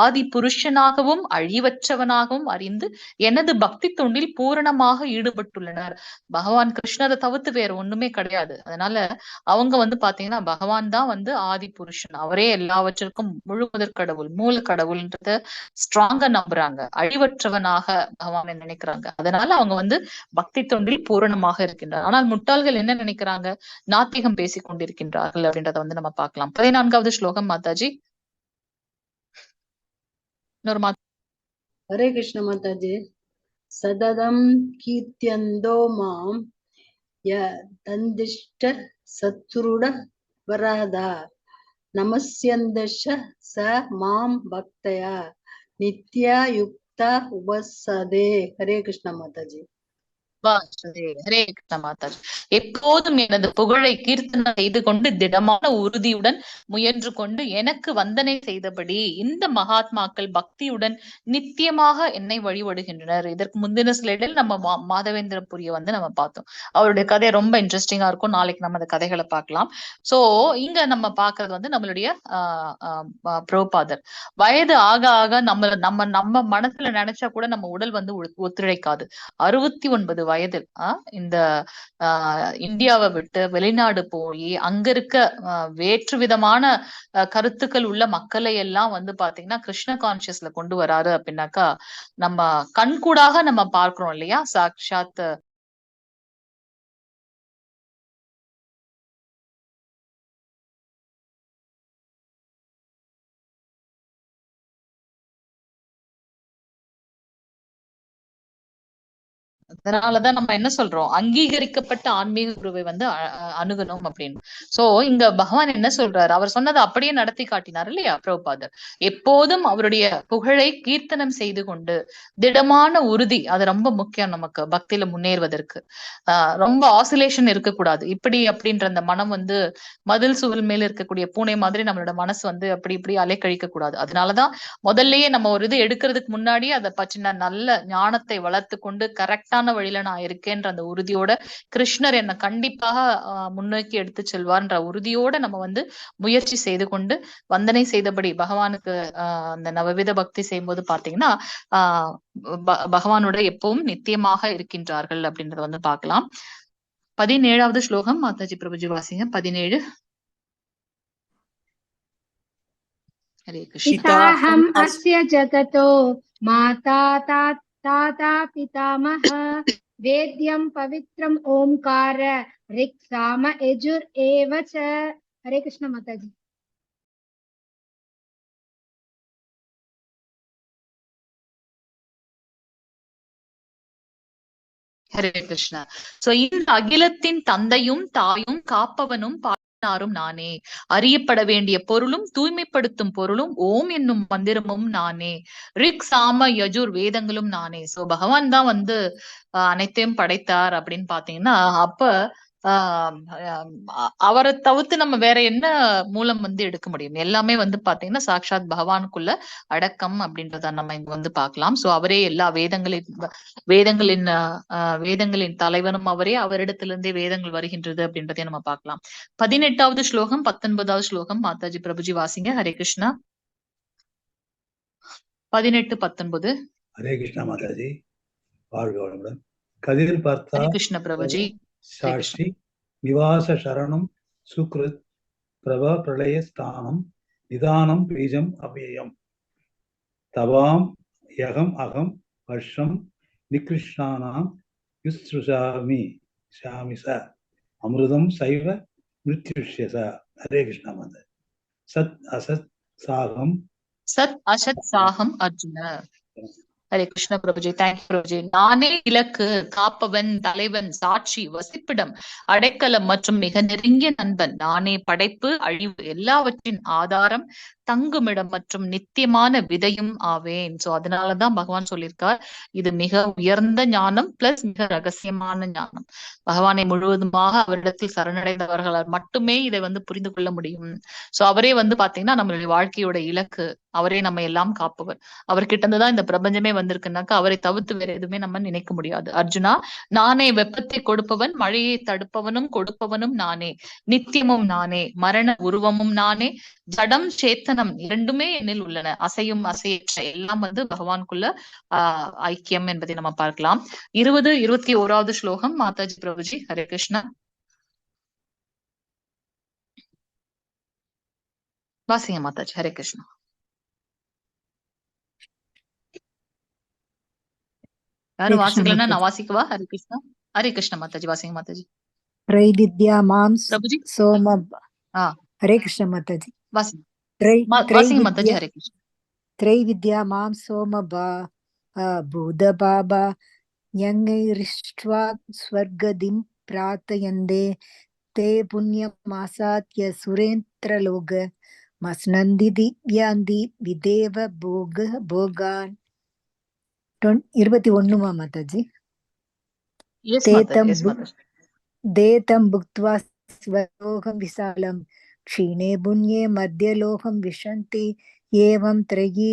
ஆதி புருஷனாகவும் அழிவற்றவனாகவும் அறிந்து எனது பக்தி தொண்டில் பூரணமாக ஈடுபட்டுள்ளனர். பகவான் கிருஷ்ணரை தவிர்த்து வேற ஒண்ணுமே கிடையாது. அதனால அவங்க பாத்தீங்கன்னா பகவான் தான் ஆதி புருஷன், அவரே எல்லாவற்றிற்கும் முழு முதற் கடவுள், மூல கடவுள்ன்றத ஸ்ட்ராங்கா நம்புறாங்க. அழிவற்றவனாக பகவான் நினைக்கிறாங்க. அதனால அவங்க பக்தி தொண்டில் பூரணமாக இருக்கின்றார். ஆனால் முட்டாள்கள் என்ன நினைக்கிறாங்க? நாத்திகம் பேசிக் கொண்டிருக்கின்றார்கள் அப்படின்றத நம்ம பார்க்கலாம். 14வது ஸ்லோகம் மாதாஜி. இன்னொரு हरे कृष्ण माताजी। सददं कीर्त्यन्दो मां यदन्दिष्ट सत्रुड वरदा नमस्यन्दश स मां भक्तया नित्या युक्ता उपसदे। हरे कृष्ण माताजी। ஹரே கிருஷ்ண மாதாஜி. எப்போதும் எனது புகழை கீர்த்தனை செய்து கொண்டு திடமான உறுதியுடன் முயன்று கொண்டு எனக்கு வந்தனை செய்தபடி இந்த மகாத்மாக்கள் பக்தியுடன் நித்தியமாக என்னை வழிபடுகின்றனர். இதற்கு முந்தின ஸ்லைடில் நம்ம மாதவேந்திரபுரிய நம்ம பார்த்தோம். அவருடைய கதை ரொம்ப இன்ட்ரெஸ்டிங்கா இருக்கும். நாளைக்கு நம்ம அந்த கதைகளை பார்க்கலாம். சோ இங்க நம்ம பாக்குறது நம்மளுடைய பிரபுபாதர். வயது ஆக ஆக நம்ம மனசுல நினைச்சா கூட நம்ம உடல் ஒத்துழைக்காது. 69 வயதில் இந்த இந்தியாவை விட்டு வெளிநாடு போய் அங்க இருக்க வேற்று விதமான கருத்துக்கள் உள்ள மக்களை எல்லாம் பாத்தீங்கன்னா கிருஷ்ண கான்சியஸ்ல கொண்டு வராரு அப்படின்னாக்கா நம்ம கண்கூடாக நம்ம பார்க்கிறோம் இல்லையா? சாக்ஷாத் அதனாலதான் நம்ம என்ன சொல்றோம்? அங்கீகரிக்கப்பட்ட ஆன்மீக குருவை அணுகணும் அப்படின்னு. சோ இங்க பகவான் என்ன சொல்றாரு? அவர் சொன்னதை அப்படியே நடத்தி காட்டினார் இல்லையா பிரபுபாதர்? எப்போதும் அவருடைய புகழை கீர்த்தனம் செய்து கொண்டு திடமான உறுதி, அது ரொம்ப முக்கியம் நமக்கு பக்தியில முன்னேறுவதற்கு. ரொம்ப ஆசிலேஷன் இருக்கக்கூடாது. இப்படி அப்படின்ற அந்த மனம் மதில் சுவல் மேல இருக்கக்கூடிய பூனை மாதிரி நம்மளோட மனசு அப்படி இப்படி அலைக்கழிக்க கூடாது. அதனாலதான் முதல்லயே நம்ம ஒரு இது எடுக்கிறதுக்கு முன்னாடியே அதை பற்றின நல்ல ஞானத்தை வளர்த்து கொண்டு கரெக்டா வழியில நான் இருக்கேன்ற அந்த உறுதியோட கிருஷ்ணர் என்ன கண்டிப்பாக முன்னோக்கி எடுத்து செல்வார்ன்ற உறுதியோட நம்ம முயற்சி செய்து கொண்டு வந்தனை செய்தபடி பகவானுக்கு அந்த நவவித பக்தி செய்யும்போது பாத்தீங்கன்னா பகவானோட எப்பவும் நித்தியமாக இருக்கின்றார்கள் அப்படின்றத பார்க்கலாம். 17வது ஸ்லோகம் மாதாஜி பிரபுஜி வாசிங்க. 17. ஹரே கிருஷ்ணா. அஸ்ய ஜகதோ மாதா தாத்தா பிதாமஹ வேத்யம் பவித்ரம் ஓம்கார ரிக் சாம யஜுர் ஏவ ச. ஹரே கிருஷ்ண மாதாஜி. ஹரே கிருஷ்ணா. சோ இந்த அகிலத்தின் தந்தையும் தாயும் காப்பவனும் நாரும் நானே. அறியப்பட வேண்டிய பொருளும் தூய்மைப்படுத்தும் பொருளும் ஓம் என்னும் மந்திரமும் நானே. ரிக் சாம யஜுர் வேதங்களும் நானே. சோ பகவான் தான் அனைத்தையும் படைத்தார் அப்படின்னு பாத்தீங்கன்னா அப்ப அவரை தவிர்த்து நம்ம வேற என்ன மூலம் எடுக்க முடியும்? எல்லாமே பாத்தீங்கன்னா சாக்ஷாத் பகவானுக்குள்ள அடக்கம் அப்படின்றத நம்ம இங்க பார்க்கலாம். சோ அவரே எல்லா வேதங்களின் தலைவனும் அவரே, அவரிடத்திலிருந்தே வேதங்கள் வருகின்றது அப்படின்றதையும் நம்ம பார்க்கலாம். 18வது ஸ்லோகம் 19வது ஸ்லோகம் மாதாஜி பிரபுஜி வாசிங்க. ஹரே கிருஷ்ணா. 18, 19. ஹரே கிருஷ்ணா மாதாஜி. வாழ்க வளமுடன். கதிர் பார்த்தா கிருஷ்ண பிரபுஜி. சாட்சி நிவாச சரணம் சுக்ருத் பிரபா பிரளய ஸ்தானம் நிதானம் பீஜம் அவ்யயம் தவாம் யகம் அகம் வர்ஷம் நிகிருஷ்ணானாம் யுஸ்ருஷாமி ஷாமிச அமிர்தம் சைவ மிருத்யுஷ்யச. ஹரே கிருஷ்ணா மாதா. சத் அசத் சாகம் சத் அசத் சாகம் அர்ஜுன. ஹரே கிருஷ்ண பிரபுஜி. தேங்க்யூ பிரபுஜி. நானே இலக்கு, காப்பவன், தலைவன், சாட்சி, வசிப்பிடம், அடைக்கலம் மற்றும் மிக நெருங்கிய நண்பன். நானே படைப்பு, அழிவு, எல்லாவற்றின் ஆதாரம், தங்குமிடம் மற்றும் நித்தியமான விதையும் ஆவேன். சோ அதனாலதான் பகவான் சொல்லியிருக்கார், இது மிக உயர்ந்த ஞானம் பிளஸ் மிக ரகசியமான ஞானம். பகவானை முழுவதுமாக அவரிடத்தில் சரணடைந்தவர்களால் மட்டுமே இதை வந்து புரிந்து கொள்ள முடியும். சோ அவரே வந்து பாத்தீங்கன்னா நம்மளுடைய வாழ்க்கையோட இலக்கு, அவரே நம்ம எல்லாம் காப்பவர். அவர்கிட்ட இருந்துதான் இந்த பிரபஞ்சமே வந்திருக்குனாக்கா அவரை தவிர்த்து வேற எதுவுமே நம்ம நினைக்க முடியாது. அர்ஜுனா, நானே வெப்பத்தை கொடுப்பவன், மழையை தடுப்பவனும் கொடுப்பவனும் நானே, நித்தியமும் நானே, மரண உருவமும் நானே, ஜடம் சேத்தனம் இரண்டுமே என்னில் உள்ளன, அசையும் அசையற்ற எல்லாம் வந்து பகவானுக்குள்ள ஐக்கியம் என்பதை நம்ம பார்க்கலாம். 21 ஸ்லோகம் மாதாஜி பிரபுஜி. ஹரே கிருஷ்ணா. வாசிங்க மாதாஜி. ஹரே கிருஷ்ணா. யாரும் வாசிக்கலன்னா நான் வாசிக்கவா? ஹரே கிருஷ்ணா. ஹரே கிருஷ்ண மாதாஜி. வாசிங்க மாதாஜி. त्रैविद्या मां பிரபுஜி. सोम ஆ हरे कृष्ण माताजी வாசிங்க வாசிங்க மாதாஜி. ஹரே கிருஷ்ணா. त्रैविद्या मां सोम भूत बाबा यङ्गैरिष्ट्वा स्वर्गदिं प्रार्थयन्ते ते पुण्यमासाद्य सुरेन्द्रलोक मस्नन्ति दिव्यान्ति विदेव भोगान् 21 माताजी Yes, ते Mataji. तं Yes, Mataji. देतं भुक्त्वा स्वलोकं विशालं क्षीणे पुण्ये मध्यलोकं विशन्ति एवं त्रयी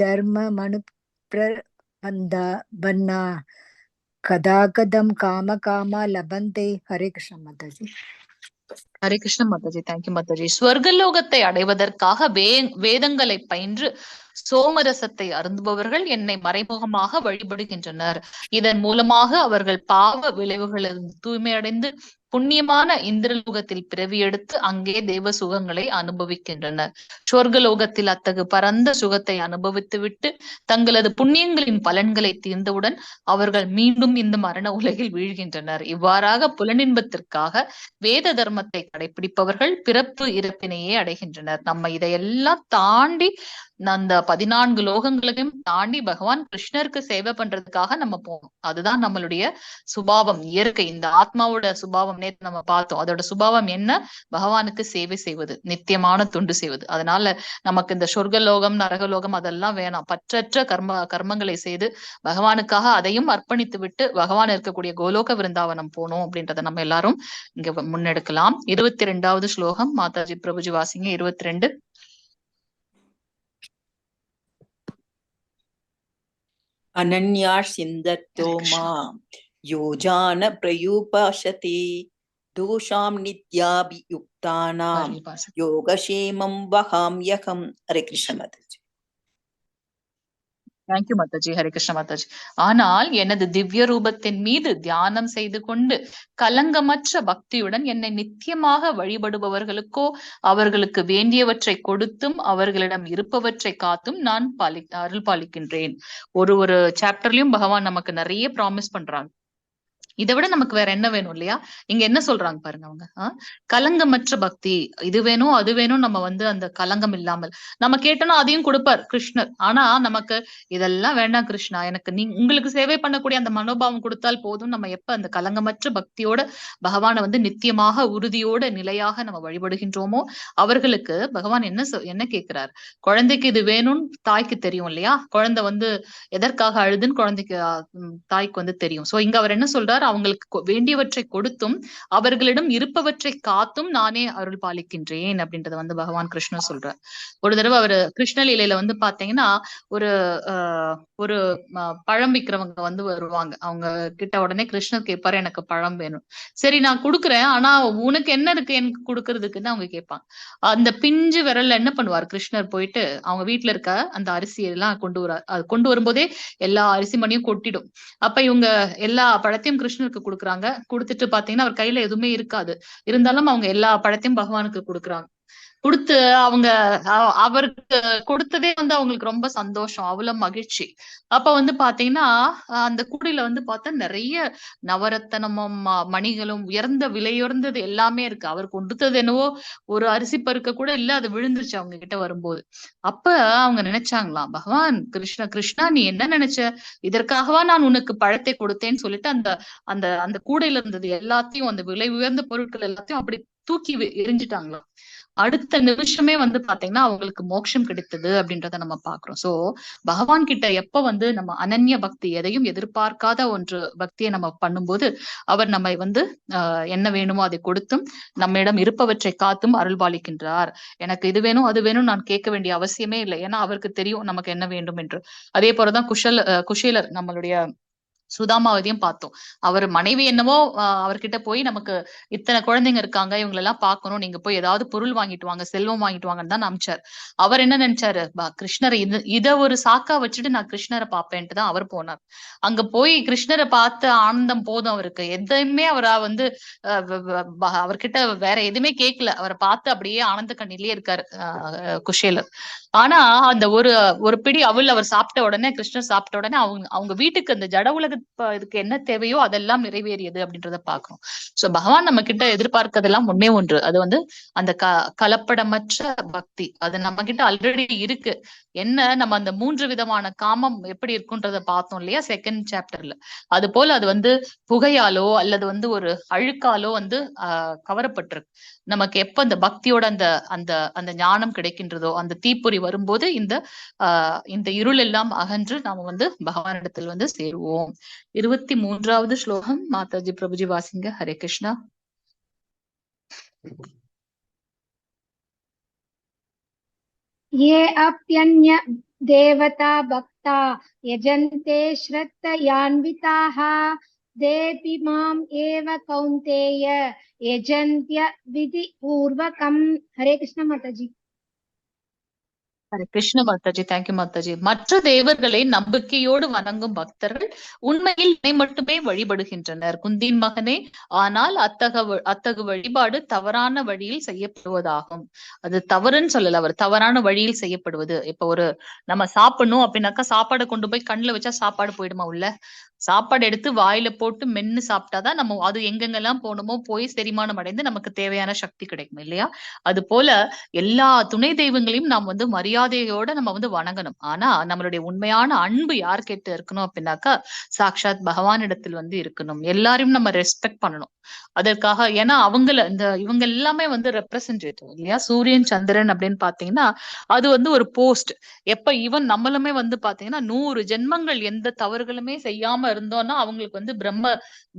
धर्ममनुप्रबन्धा कदा कदं कामा लभन्ते. हरे कृष्ण माताजी. ஹரே கிருஷ்ண மாதாஜி. தேங்க்யூ மாதாஜி. ஸ்வர்கலோகத்தை அடைவதற்காக வேதங்களை பயின்று சோமரசத்தை அருந்துபவர்கள் என்னை மறைமுகமாக வழிபடுகின்றனர். இதன் மூலமாக அவர்கள் பாவ விளைவுகளிலிருந்து தூய்மையடைந்து புண்ணியமான இந்திரலோகத்தில் பிறவி எடுத்து அங்கே தேவ சுகங்களை அனுபவிக்கின்றனர். சொர்க்கலோகத்தில் அத்தகு பரந்த சுகத்தை அனுபவித்துவிட்டு தங்களது புண்ணியங்களின் பலன்களை தீர்ந்தவுடன் அவர்கள் மீண்டும் இந்த மரண உலகில் வீழ்கின்றனர். இவ்வாறாக புலனின்பத்திற்காக வேத தர்மத்தை கடைபிடிப்பவர்கள் பிறப்பு இறப்பினையே அடைகின்றனர். நம்ம இதையெல்லாம் தாண்டி அந்த 14 லோகங்களையும் தாண்டி பகவான் கிருஷ்ணருக்கு சேவை பண்றதுக்காக நம்ம போகணும். அதுதான் நம்மளுடைய சுபாவம், இயற்கை. இந்த ஆத்மாவோட சுபாவம் நேற்று நம்ம பார்த்தோம். அதோட சுபாவம் என்ன? பகவானுக்கு சேவை செய்வது, நித்தியமான தொண்டு செய்வது. அதனால நமக்கு இந்த சொர்க்கலோகம் நரகலோகம் அதெல்லாம் வேணாம். பற்றற்ற கர்மங்களை செய்து பகவானுக்காக அதையும் அர்ப்பணித்து விட்டு பகவான் இருக்கக்கூடிய கோலோக விருந்தாவனம் போனோம் அப்படின்றத நம்ம எல்லாரும் இங்க முன்னெடுக்கலாம். 22வது ஸ்லோகம் மாதாஜி பிரபுஜி வாசிங்க. 22. अनन्या सिन्धत्तो मां योजान प्रयुपाशते दोषां नित्याभियुक्तानां योगक्षेमं वहाम्यहं. हरे कृष्ण माताजी. தேங்க்யூ மாதாஜி. ஹரே கிருஷ்ண மாதாஜி. ஆனால் எனது திவ்ய ரூபத்தின் மீது தியானம் செய்து கொண்டு கலங்கமற்ற பக்தியுடன் என்னை நித்தியமாக வழிபடுபவர்களுக்கோ அவர்களுக்கு வேண்டியவற்றை கொடுத்தும் அவர்களிடம் இருப்பவற்றை காத்தும் நான் அருள் பாலிக்கின்றேன். ஒரு சாப்டர்லயும் பகவான் நமக்கு நிறைய ப்ராமிஸ் பண்றாங்க. இதை விட நமக்கு வேற என்ன வேணும் இல்லையா? இங்க என்ன சொல்றாங்க பாருங்க அவங்க. கலங்கமற்ற பக்தி, இது வேணும் அது வேணும். நம்ம வந்து அந்த கலங்கம் இல்லாமல் நம்ம கேட்டோம்னா அதையும் கொடுப்பார் கிருஷ்ணர். ஆனா நமக்கு இதெல்லாம் வேண்டாம் கிருஷ்ணா, எனக்கு உங்களுக்கு சேவை பண்ணக்கூடிய அந்த மனோபாவம் கொடுத்தால் போதும். நம்ம எப்ப அந்த கலங்கமற்ற பக்தியோட பகவானை வந்து நித்தியமாக உறுதியோட நிலையாக நம்ம வழிபடுகின்றோமோ அவர்களுக்கு பகவான் என்ன கேட்கிறார்? குழந்தைக்கு இது வேணும்னு தாய்க்கு தெரியும் இல்லையா? குழந்தை வந்து எதற்காக அழுதுன்னு குழந்தைக்கு தாய்க்கு வந்து தெரியும். சோ இங்க அவர் என்ன சொல்றார்? அவங்களுக்கு வேண்டியவற்றை கொடுத்தும் அவர்களிடம் இருப்பவற்றை காத்தும் நானே அருள் பாலிக்கின்றேன் அப்படின்றத வந்து பகவான் கிருஷ்ணர் சொல்றார். ஒரு தடவை அவர் கிருஷ்ண லீலையில வந்து பாத்தீங்கன்னா ஒரு பழம் விக்கிறவங்க வந்து வருவாங்க. அவங்க கிட்ட உடனே கிருஷ்ணர் கேட்பாரு, எனக்கு பழம் வேணும். சரி நான் கொடுக்குறேன், ஆனா உனக்கு என்ன இருக்கு எனக்கு கொடுக்கறதுக்குன்னு அவங்க கேட்பாங்க. அந்த பிஞ்சு விரல்ல என்ன பண்ணுவார் கிருஷ்ணர்? போயிட்டு அவங்க வீட்டுல இருக்க அந்த அரிசி எல்லாம் கொண்டு வரும்போதே எல்லா அரிசி மணியும் கொட்டிடும். அப்ப இவங்க எல்லா பழத்தையும் கிருஷ்ணருக்கு கொடுக்குறாங்க. கொடுத்துட்டு பாத்தீங்கன்னா அவர் கையில எதுவுமே இருக்காது. இருந்தாலும் அவங்க எல்லா பழத்தையும் பகவானுக்கு கொடுக்குறாங்க. கொடுத்து அவங்க அவருக்கு கொடுத்ததே வந்து அவங்களுக்கு ரொம்ப சந்தோஷம், அவ்வளவு மகிழ்ச்சி. அப்ப வந்து பாத்தீங்கன்னா அந்த கூடையில வந்து பார்த்தா நிறைய நவரத்தனமும் மணிகளும் உயர்ந்த விலையுயர்ந்தது எல்லாமே இருக்கு. அவர் கொடுத்தது என்னவோ ஒரு அரிசி பருக்க கூட இல்ல, அது விழுந்துருச்சு அவங்க கிட்ட வரும்போது. அப்ப அவங்க நினைச்சாங்களாம், பகவான் கிருஷ்ணா நீ என்ன நினைச்ச? இதற்காகவா நான் உனக்கு பழத்தை கொடுத்தேன்னு சொல்லிட்டு அந்த அந்த அந்த கூடையில இருந்தது எல்லாத்தையும், அந்த விலை உயர்ந்த பொருட்கள் எல்லாத்தையும் அப்படி தூக்கி எரிஞ்சிட்டாங்களாம். அடுத்த நிமிஷமே வந்து பாத்தீங்கன்னா அவங்களுக்கு மோட்சம் கிடைத்தது அப்படின்றத நம்ம பாக்குறோம். சோ பகவான் கிட்ட எப்ப வந்து நம்ம அனன்ய பக்தி, எதையும் எதிர்பார்க்காத ஒன்று பக்தியை நம்ம பண்ணும்போது அவர் நம்மை வந்து என்ன வேணுமோ அதை கொடுத்தும் நம்மிடம் இருப்பவற்றை காத்தும் அருள்பாலிக்கின்றார். எனக்கு இது வேணும் அது வேணும் நான் கேட்க வேண்டிய அவசியமே இல்லை. ஏன்னா அவருக்கு தெரியும் நமக்கு என்ன வேண்டும் என்று. அதே போலதான் குஷேலர் நம்மளுடைய சுதாமாவதியும் பார்த்தோம். அவர் மனைவி என்னவோ அவர்கிட்ட போய் நமக்கு இத்தனை குழந்தைங்க இருக்காங்க, இவங்க எல்லாம் பார்க்கணும், நீங்க போய் ஏதாவது பொருள் வாங்கிட்டு வாங்க, செல்வம் வாங்கிட்டு வாங்கன்னு தான் அனுப்பிச்சார். அவர் என்ன நினைச்சாரு, கிருஷ்ணரை இத ஒரு சாக்கா வச்சுட்டு நான் கிருஷ்ணரை பார்ப்பேன்ட்டு தான் அவர் போனார். அங்க போய் கிருஷ்ணரை பார்த்து ஆனந்தம் போதும் அவருக்கு. எதையுமே அவரா வந்து அவர்கிட்ட வேற எதுவுமே கேட்கல. அவரை பார்த்து அப்படியே ஆனந்த கண்ணிலேயே இருக்காரு குஷேலர். ஆனா அந்த ஒரு பிடி அவள் அவர் சாப்பிட்ட உடனே, கிருஷ்ணர் சாப்பிட்ட உடனே அவங்க வீட்டுக்கு அந்த ஜட உலக இதுக்கு என்ன தேவையோ அதெல்லாம் நிறைவேறியது அப்படின்றத பாக்குறோம். சோ பகவான் நம்ம கிட்ட எதிர்பார்க்கறதெல்லாம் ஒண்ணே ஒன்று, அது வந்து அந்த கலப்படமற்ற பக்தி. அது நம்ம கிட்ட ஆல்ரெடி இருக்கு. என்ன, நம்ம அந்த 3 விதமான காமம் எப்படி இருக்குன்றத பார்த்தோம் இல்லையா செகண்ட் சாப்டர்ல. அது போல அது வந்து புகையாலோ அல்லது வந்து ஒரு அழுக்காலோ வந்து கவரப்பட்டிருக்கு. நமக்கு எப்ப அந்த பக்தியோட அந்த அந்த அந்த ஞானம் கிடைக்கின்றதோ, அந்த தீப்பொறி வரும்போது இந்த இருள் எல்லாம் அகன்று நாம வந்து பகவானிடத்தில் வந்து சேருவோம். 23வது ஸ்லோகம் மாதாஜி பிரபுஜி வாசிங்க. ஹரே கிருஷ்ணா. ये अप्यन्य देवता भक्ता यजन्ते श्रद्धयान्विताः तेऽपि माम् एव कौन्तेय यजन्त्य विधिपूर्वकम्. हरे कृष्ण माताजी. ஹரே கிருஷ்ண மாதாஜி. தேங்க்யூ மாதாஜி. மற்ற தேவர்களை நம்பிக்கையோடு வணங்கும் பக்தர்கள் உண்மையில் என்னை மட்டுமே வழிபடுகின்றனர் குந்தின் மகனே. ஆனால் அத்தகு வழிபாடு தவறான வழியில் செய்யப்படுவதாகும். அது தவறுன்னு சொல்லல, அவர் தவறான வழியில் செய்யப்படுவது. இப்ப நம்ம சாப்பிடணும் அப்படின்னாக்கா சாப்பாடை கொண்டு போய் கண்ணுல வச்சா சாப்பாடு போயிடுமா உள்ள? சாப்பாடு எடுத்து வாயில போட்டு மென்னு சாப்பிட்டாதான் நம்ம அது எங்கெங்கெல்லாம் போகணுமோ போய் செரிமானம் அடைந்து நமக்கு தேவையான சக்தி கிடைக்கும் இல்லையா? அது போல எல்லா துணை தெய்வங்களையும் நாம் வந்து மரியாதையோட நம்ம வந்து வணங்கணும். ஆனா நம்மளுடைய உண்மையான அன்பு யார்கிட்ட இருக்கணும் அப்படின்னாக்கா சாக்ஷாத் பகவானிடத்தில் வந்து இருக்கணும். எல்லாரையும் நம்ம ரெஸ்பெக்ட் பண்ணணும். அதற்காக ஏன்னா இவங்க எல்லாமே வந்து ரெப்ரசன்டேட்டிவ் இல்லையா? சூரியன் சந்திரன் அப்படின்னு பாத்தீங்கன்னா அது வந்து ஒரு போஸ்ட். எப்ப ஈவன் நம்மளுமே வந்து பாத்தீங்கன்னா 100 ஜென்மங்கள் எந்த தவறுகளுமே செய்யாம இருந்தோம்னா அவங்களுக்கு வந்து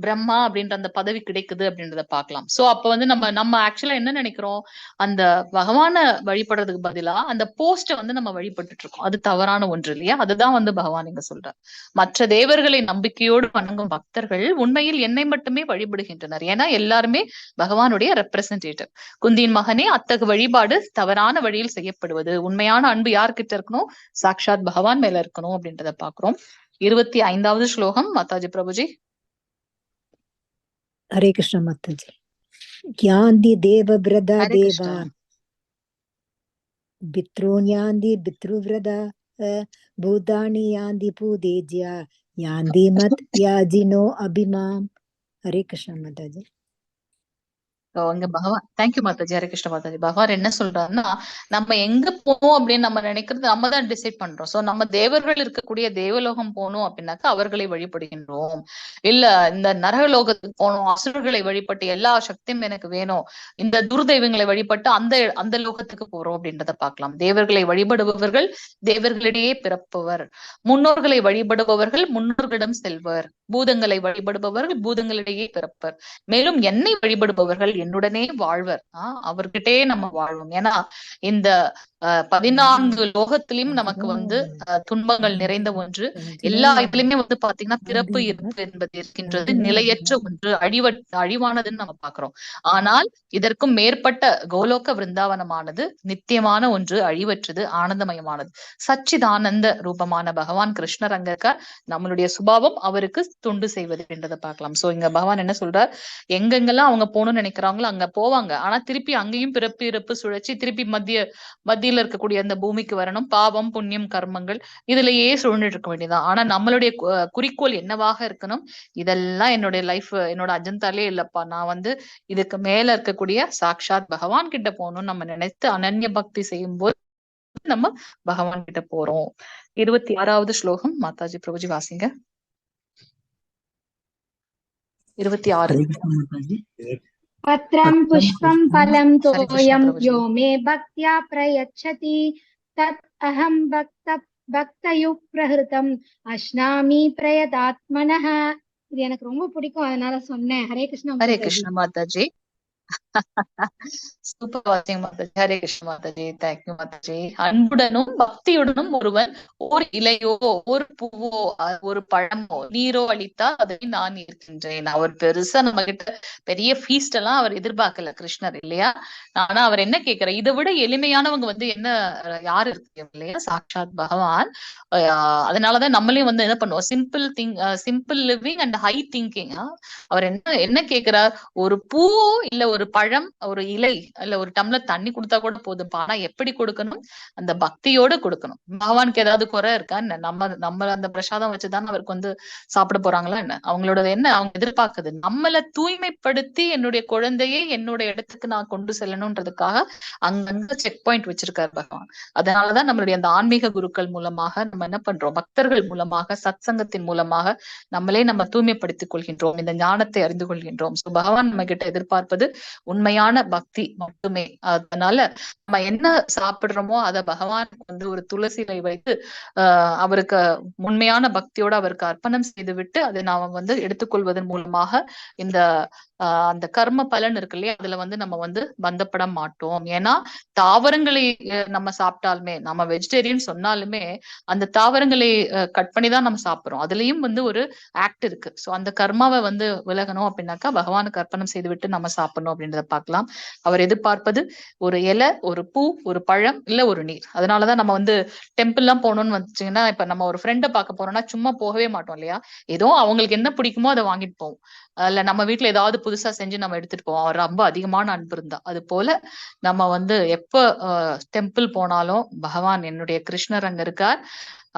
பிரம்மா அப்படின்ற அந்த பதவி கிடைக்குது அப்படின்றத பாக்கலாம். சோ அப்ப வந்து நம்ம ஆக்சுவலா என்ன நினைக்கிறோம், அந்த பகவான வழிபடுறதுக்கு பதிலா அந்த போஸ்ட வந்து நம்ம வழிபட்டுட்டு இருக்கோம். அது தவறான ஒன்று இல்லையா? அதுதான் வந்து பகவான் இங்க சொல்றார். மற்ற தேவர்களை நம்பிக்கையோடு வணங்கும் பக்தர்கள் உண்மையில் என்னை மட்டுமே வழிபடுகின்றனர். ஏன்னா எல்லாருமே பகவானுடைய ரெப்ரசன்டேட்டிவ். குந்தியின் மகனே, அத்தகு வழிபாடு தவறான வழியில் செய்யப்படுவது. உண்மையான அன்பு யார்கிட்ட இருக்கணும்? சாக்ஷாத் பகவான் மேல இருக்கணும் அப்படின்றத பாக்குறோம். 25வது ஸ்லோகம் மாதாஜி பிரபுஜி. हरे कृष्ण माताजी. ज्ञान्ति देवव्रता देवा पितॄन्यान्ति पितृव्रता भूतानि यान्ति पूदेज्या यान्ति मत् याजिनो अभिमाम्. हरे कृष्ण माताजी. அங்க பகவான் தேங்க்யூ மாதாஜி. ஹரே கிருஷ்ண மாதாஜி. பகவான் என்ன சொல்றாருன்னா, நம்ம எங்க போகணும் அப்படின்னு நம்ம நினைக்கிறது நம்ம தான் டிசைட் பண்றோம். சோ நம்ம தேவர்கள் இருக்கக்கூடிய தேவலோகம் போகணும் அப்படின்னாக்கா அவர்களை வழிபடுகின்றோம். இல்ல இந்த நரகலோகத்துக்கு போகணும், அசுரர்களை வழிபட்டு எல்லா சக்தியும் எனக்கு வேணும், இந்த துர்தெய்வங்களை வழிபட்டு அந்த லோகத்துக்கு போறோம் அப்படின்றத பார்க்கலாம். தேவர்களை வழிபடுபவர்கள் தேவர்களிடையே பிறப்பவர், முன்னோர்களை வழிபடுபவர்கள் முன்னோர்களிடம் செல்வர், பூதங்களை வழிபடுபவர்கள் பூதங்களிடையே பிறப்பர், மேலும் என்னை வழிபடுபவர்கள் என்னுடனே வாழ்வர். அவர்கிட்டே நம்ம வாழ்வோம். ஏன்னா இந்த 14 லோகத்திலும் நமக்கு வந்து துன்பங்கள் நிறைந்த ஒன்று. எல்லா இதுலயுமே வந்து பாத்தீங்கன்னா பிறப்பு இறப்பு என்பது இருக்கின்றது, நிலையற்ற ஒன்று, அழிவானதுன்னு நம்ம பாக்குறோம். ஆனால் இதற்கும் மேற்பட்ட கோலோக விருந்தாவனமானது நித்தியமான ஒன்று, அழிவற்றது, ஆனந்தமயமானது, சச்சிதானந்த ரூபமான பகவான் கிருஷ்ணர் அங்க இருக்க. நம்மளுடைய சுபாவம் அவருக்கு தொண்டு செய்வது என்றதை பார்க்கலாம். சோ இங்க பகவான் என்ன சொல்றார், எங்கெங்கெல்லாம் அவங்க போகணும்னு நினைக்கிறாங்களோ அங்க போவாங்க. ஆனா திருப்பி அங்கேயும் பிறப்பு இறப்பு சுழற்சி, திருப்பி மத்தியில இருக்கக்கூடிய அந்த பூமிக்கு வரணும். பாவம் புண்ணியம் கர்மங்கள் இதுலயே சூழ்ந்துட்டு இருக்க வேண்டியதான். ஆனா நம்மளுடைய குறிக்கோள் என்னவாக இருக்கணும், இதெல்லாம் என்னுடைய லைஃப் என்னோட அஜந்தாலே இல்லப்பா, நான் வந்து இதுக்கு மேல இருக்கக்கூடிய சாக்ஷாத் பகவான் கிட்ட போகணும்னு நம்ம நினைத்து அனன்ய பக்தி செய்யும் போது நம்ம பகவான் கிட்ட போறோம். 26வது ஸ்லோகம் மாதாஜி பிரபுஜி வாசிங்க. 26. पत्रं पुष्पं फलं हरे कृष्ण तोयं प्रभुजी। यो मे भक्त्या प्रयच्छति तत् अहं பக்தயுக் பிரஹிருதம் அஷ்னாமி பிரயதாத்மனஹ. இது எனக்கு ரொம்ப பிடிக்கும், அதனால சொன்னேன். ஹரே கிருஷ்ணா हरे மாதாஜி. कृष्ण माता जी। சூப்பர் வாசிங் மாதாஜி. ஹரே கிருஷ்ண மாதாஜி. தேங்க்யூ மாதாஜி. அன்புடனும் பக்தியுடனும் ஒருவன் ஒரு இலையோ ஒரு பூவோ ஒரு பழமோ நீரோ அளித்தா அதை நான் இருக்கின்றேன். அவர் பெருசா நம்ம கிட்ட பெரிய ஃபீஸ்ட் எல்லாம் அவர் எதிர்பார்க்கல கிருஷ்ணர் இல்லையா. ஆனா அவர் என்ன கேட்கிற, இதை விட எளிமையானவங்க வந்து என்ன யாரு இருக்கு இல்லையா, சாட்சாத் பகவான். அதனாலதான் நம்மளையும் வந்து என்ன பண்ணுவோம், simple living and high thinking. அவர் என்ன கேட்கிறார், ஒரு பூ இல்ல ஒரு பழம் ஒரு இலை இல்ல ஒரு டம்ளர் தண்ணி கொடுத்தா கூட போதும். ஆனா எப்படி கொடுக்கணும், அந்த பக்தியோட கொடுக்கணும். பகவானுக்கு ஏதாவது குறை இருக்கா என்ன, நம்ம அந்த பிரசாதம் வச்சுதான் அவருக்கு வந்து சாப்பிட போறாங்களா என்ன, அவங்களோட என்ன அவங்க எதிர்பார்க்குது, நம்மள தூய்மைப்படுத்தி என்னுடைய குழந்தையை என்னோட இடத்துக்கு நான் கொண்டு செல்லணும்ன்றதுக்காக அங்கங்க செக் பாயிண்ட் வச்சிருக்காரு பகவான். அதனாலதான் நம்மளுடைய அந்த ஆன்மீக குருக்கள் மூலமாக நம்ம என்ன பண்றோம், பக்தர்கள் மூலமாக சத்சங்கத்தின் மூலமாக நம்ம தூய்மைப்படுத்திக் கொள்கின்றோம், இந்த ஞானத்தை அறிந்து கொள்கின்றோம். சோ பகவான் நம்ம கிட்ட எதிர்பார்ப்பது உண்மையான பக்தி மட்டுமே. அதனால நம்ம என்ன சாப்பிடுறோமோ அத பகவானுக்கு வந்து ஒரு துளசிலை வைத்து அவருக்கு உண்மையான பக்தியோட அவருக்கு அர்ப்பணம் செய்து விட்டு அதை நாம வந்து எடுத்துக்கொள்வதன் மூலமாக இந்த அந்த கர்ம பலன் இருக்கு இல்லையா, அதுல வந்து நம்ம வந்து பந்தப்பட மாட்டோம். ஏன்னா தாவரங்களை நம்ம சாப்பிட்டாலுமே, நம்ம வெஜிடேரியன் சொன்னாலுமே அந்த தாவரங்களை கட் பண்ணி தான் நம்ம சாப்பிடுறோம். அதுலயும் வந்து ஒரு ஆக்ட் இருக்கு. சோ அந்த கர்மாவை வந்து விலகணும் அப்படின்னாக்கா பகவானுக்கு அர்ப்பணம் செய்து விட்டு நம்ம சாப்பிடணும் அப்படின்றத பார்க்கலாம். அவர் எதிர்பார்ப்பது ஒரு இலை ஒரு பூ ஒரு பழம் இல்ல ஒரு நீர். அதனாலதான் நம்ம வந்து டெம்பிள் எல்லாம் போகணும்னு வந்துச்சுன்னா, இப்ப நம்ம ஒரு ஃப்ரெண்டை பார்க்க போறோம்னா சும்மா போகவே மாட்டோம் இல்லையா, ஏதோ அவங்களுக்கு என்ன பிடிக்குமோ அதை வாங்கிட்டு போவோம். இல்ல நம்ம வீட்டுல ஏதாவது புதுசா செஞ்சு நம்ம எடுத்துட்டு போவோம், அவர் ரொம்ப அதிகமான அன்பு இருந்தா. அது போல நம்ம வந்து எப்ப டெம்பிள் போனாலும் பகவான் என்னுடைய கிருஷ்ணர் அங்க இருக்கார்,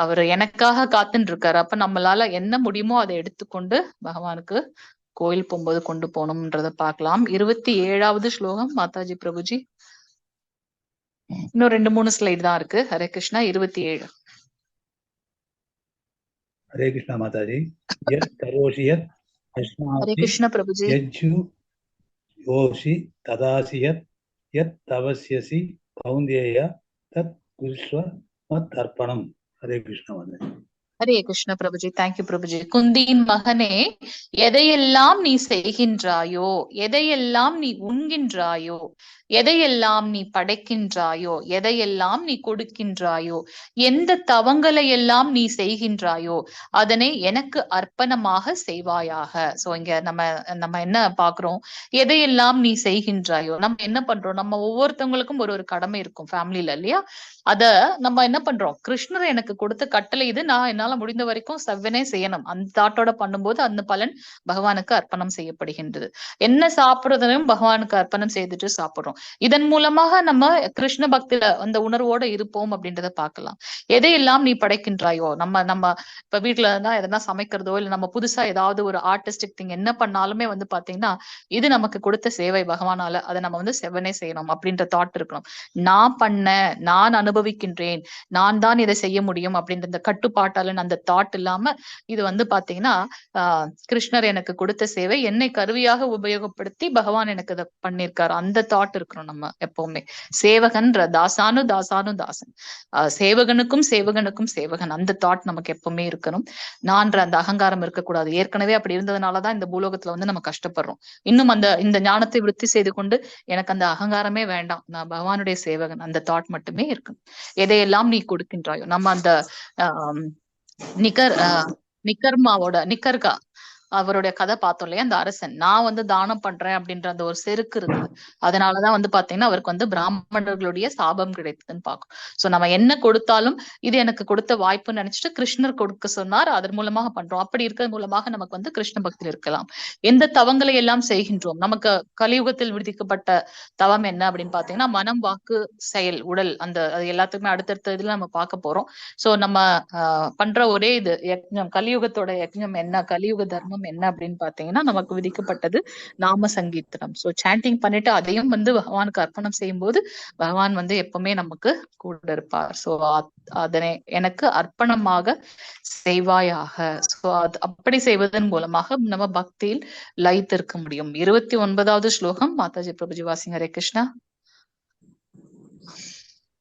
அவர் எனக்காக காத்துன்னு இருக்காரு. அப்ப நம்மளால என்ன முடியுமோ அதை எடுத்துக்கொண்டு பகவானுக்கு கோயில் போகும்போது கொண்டு போகணும்ன்றத பார்க்கலாம். 27வது ஸ்லோகம் மாதாஜி பிரபுஜி. இன்னும் 2-3 ஸ்லைட் தான் இருக்கு. ஹரே கிருஷ்ணா. 27. ஹரே கிருஷ்ணா மாதாஜி. யத் கரோஷி யத் ஹரே அஸ்மாசி கிருஷ்ணா பிரபுஜி. யஜ்ஜு யோஷி ததாசி யத் யத் தவஸ்யசி கௌந்தேய தத் குருஷ்வ மத் அர்ப்பணம். ஹரே கிருஷ்ணா மாதாஜி. ஹரே கிருஷ்ண பிரபுஜி. தேங்க்யூ பிரபுஜி. குந்தியின் மகனே, எதையெல்லாம் நீ செய்கின்றாயோ, எதையெல்லாம் நீ உண்கின்றாயோ, எதையெல்லாம் நீ படைக்கின்றாயோ, எதையெல்லாம் நீ கொடுக்கின்றாயோ, எந்த தவங்களை எல்லாம் நீ செய்கின்றாயோ அதனை எனக்கு அர்ப்பணமாக செய்வாயாக. சோ இங்க நம்ம என்ன பாக்குறோம், எதையெல்லாம் நீ செய்கின்றாயோ, நம்ம என்ன பண்றோம், நம்ம ஒவ்வொருத்தவங்களுக்கும் ஒரு கடமை இருக்கும் ஃபேமிலில இல்லையா. அத நம்ம என்ன பண்றோம், கிருஷ்ணர் எனக்கு கொடுத்த கட்டளை இது, நான் என்னால முடிந்த வரைக்கும் செவ்வனே செய்யணும். அந்த தாட்டோட பண்ணும்போது அந்த பலன் பகவானுக்கு அர்ப்பணம் செய்யப்படுகின்றது. என்ன சாப்பிடுறதையும் பகவானுக்கு அர்ப்பணம் செய்துட்டு சாப்பிடுறோம். இதன் மூலமாக நம்ம கிருஷ்ண பக்தியில அந்த உணர்வோட இருப்போம் அப்படின்றத பார்க்கலாம். எதையெல்லாம் நீ படைக்கின்றாயோ, நம்ம இப்ப வீட்டுல இருந்தா எதனா சமைக்கிறதோ இல்ல நம்ம புதுசா ஏதாவது ஒரு ஆர்டிஸ்டிக் திங் என்ன பண்ணாலுமே வந்து பாத்தீங்கன்னா இது நமக்கு கொடுத்த சேவை பகவானால, அதை நம்ம வந்து செவ்வனே செய்யணும் அப்படின்ற தாட் இருக்கணும். நான் நான் அனுபவிக்கின்றேன், நான் தான் இதை செய்ய முடியும் அப்படின்ற இந்த கட்டுப்பாட்டால அந்த தாட் இல்லாம இது வந்து பாத்தீங்கன்னா கிருஷ்ணர் எனக்கு கொடுத்த சேவை, என்னை கருவியாக உபயோகப்படுத்தி பகவான் எனக்கு இதை பண்ணிருக்காரு, அந்த தாட் இருக்கணும். நம்ம எப்பவுமே சேவகன்ற தாசானு தாசன், சேவகனுக்கும் சேவகன், அந்த தாட் நமக்கு எப்பவுமே இருக்கணும். நான்ற அந்த அகங்காரம் இருக்கக்கூடாது. ஏற்கனவே அப்படி இருந்ததுனாலதான் இந்த பூலோகத்துல வந்து நம்ம கஷ்டப்படுறோம். இன்னும் இந்த ஞானத்தை விருத்தி செய்து கொண்டு எனக்கு அந்த அகங்காரமே வேண்டாம், நான் பகவானுடைய சேவகன், அந்த தாட் மட்டுமே இருக்கும். எதையெல்லாம் நீ கொடுக்கின்றாயோ, நம்ம அந்த நிக்கர்கா அவருடைய கதை பார்த்தோம் இல்லையா, அந்த அரசன் நான் வந்து தானம் பண்றேன் அப்படின்ற அந்த ஒரு செருக்கு இருந்தது. அதனாலதான் வந்து பாத்தீங்கன்னா அவருக்கு வந்து பிராமணர்களுடைய சாபம் கிடைத்ததுன்னு பார்க்கும். சோ நம்ம என்ன கொடுத்தாலும் இது எனக்கு கொடுத்த வாய்ப்புன்னு நினைச்சிட்டு கிருஷ்ணர் கொடுக்க சொன்னார், அதன் மூலமாக பண்றோம். அப்படி இருக்கிறது மூலமாக நமக்கு வந்து கிருஷ்ண பக்தியில் இருக்கலாம். எந்த தவங்களை எல்லாம் செய்கின்றோம், நமக்கு கலியுகத்தில் விதிக்கப்பட்ட தவம் என்ன அப்படின்னு பாத்தீங்கன்னா மனம் வாக்கு செயல் உடல், அது எல்லாத்துக்குமே அடுத்தடுத்த இதுல நம்ம பார்க்க போறோம். சோ நம்ம பண்ற ஒரே இது யக்ஞம், கலியுகத்தோட யக்ஞம் என்ன, கலியுக தர்மம் தர்மம் என்ன அப்படின்னு பாத்தீங்கன்னா நமக்கு விதிக்கப்பட்டது நாம சங்கீர்த்தனம். சோ சாண்டிங் பண்ணிட்டு அதையும் வந்து பகவானுக்கு அர்ப்பணம் செய்யும் போது பகவான் வந்து எப்பவுமே நமக்கு கூட இருப்பார். சோ அதனை எனக்கு அர்ப்பணமாக செய்வாயாக. சோ அப்படி செய்வதன் மூலமாக நம்ம பக்தியில் லயித்திருக்க முடியும். 29வது ஸ்லோகம் மாதாஜி பிரபுஜி வாசிங்க. ஹரே கிருஷ்ணா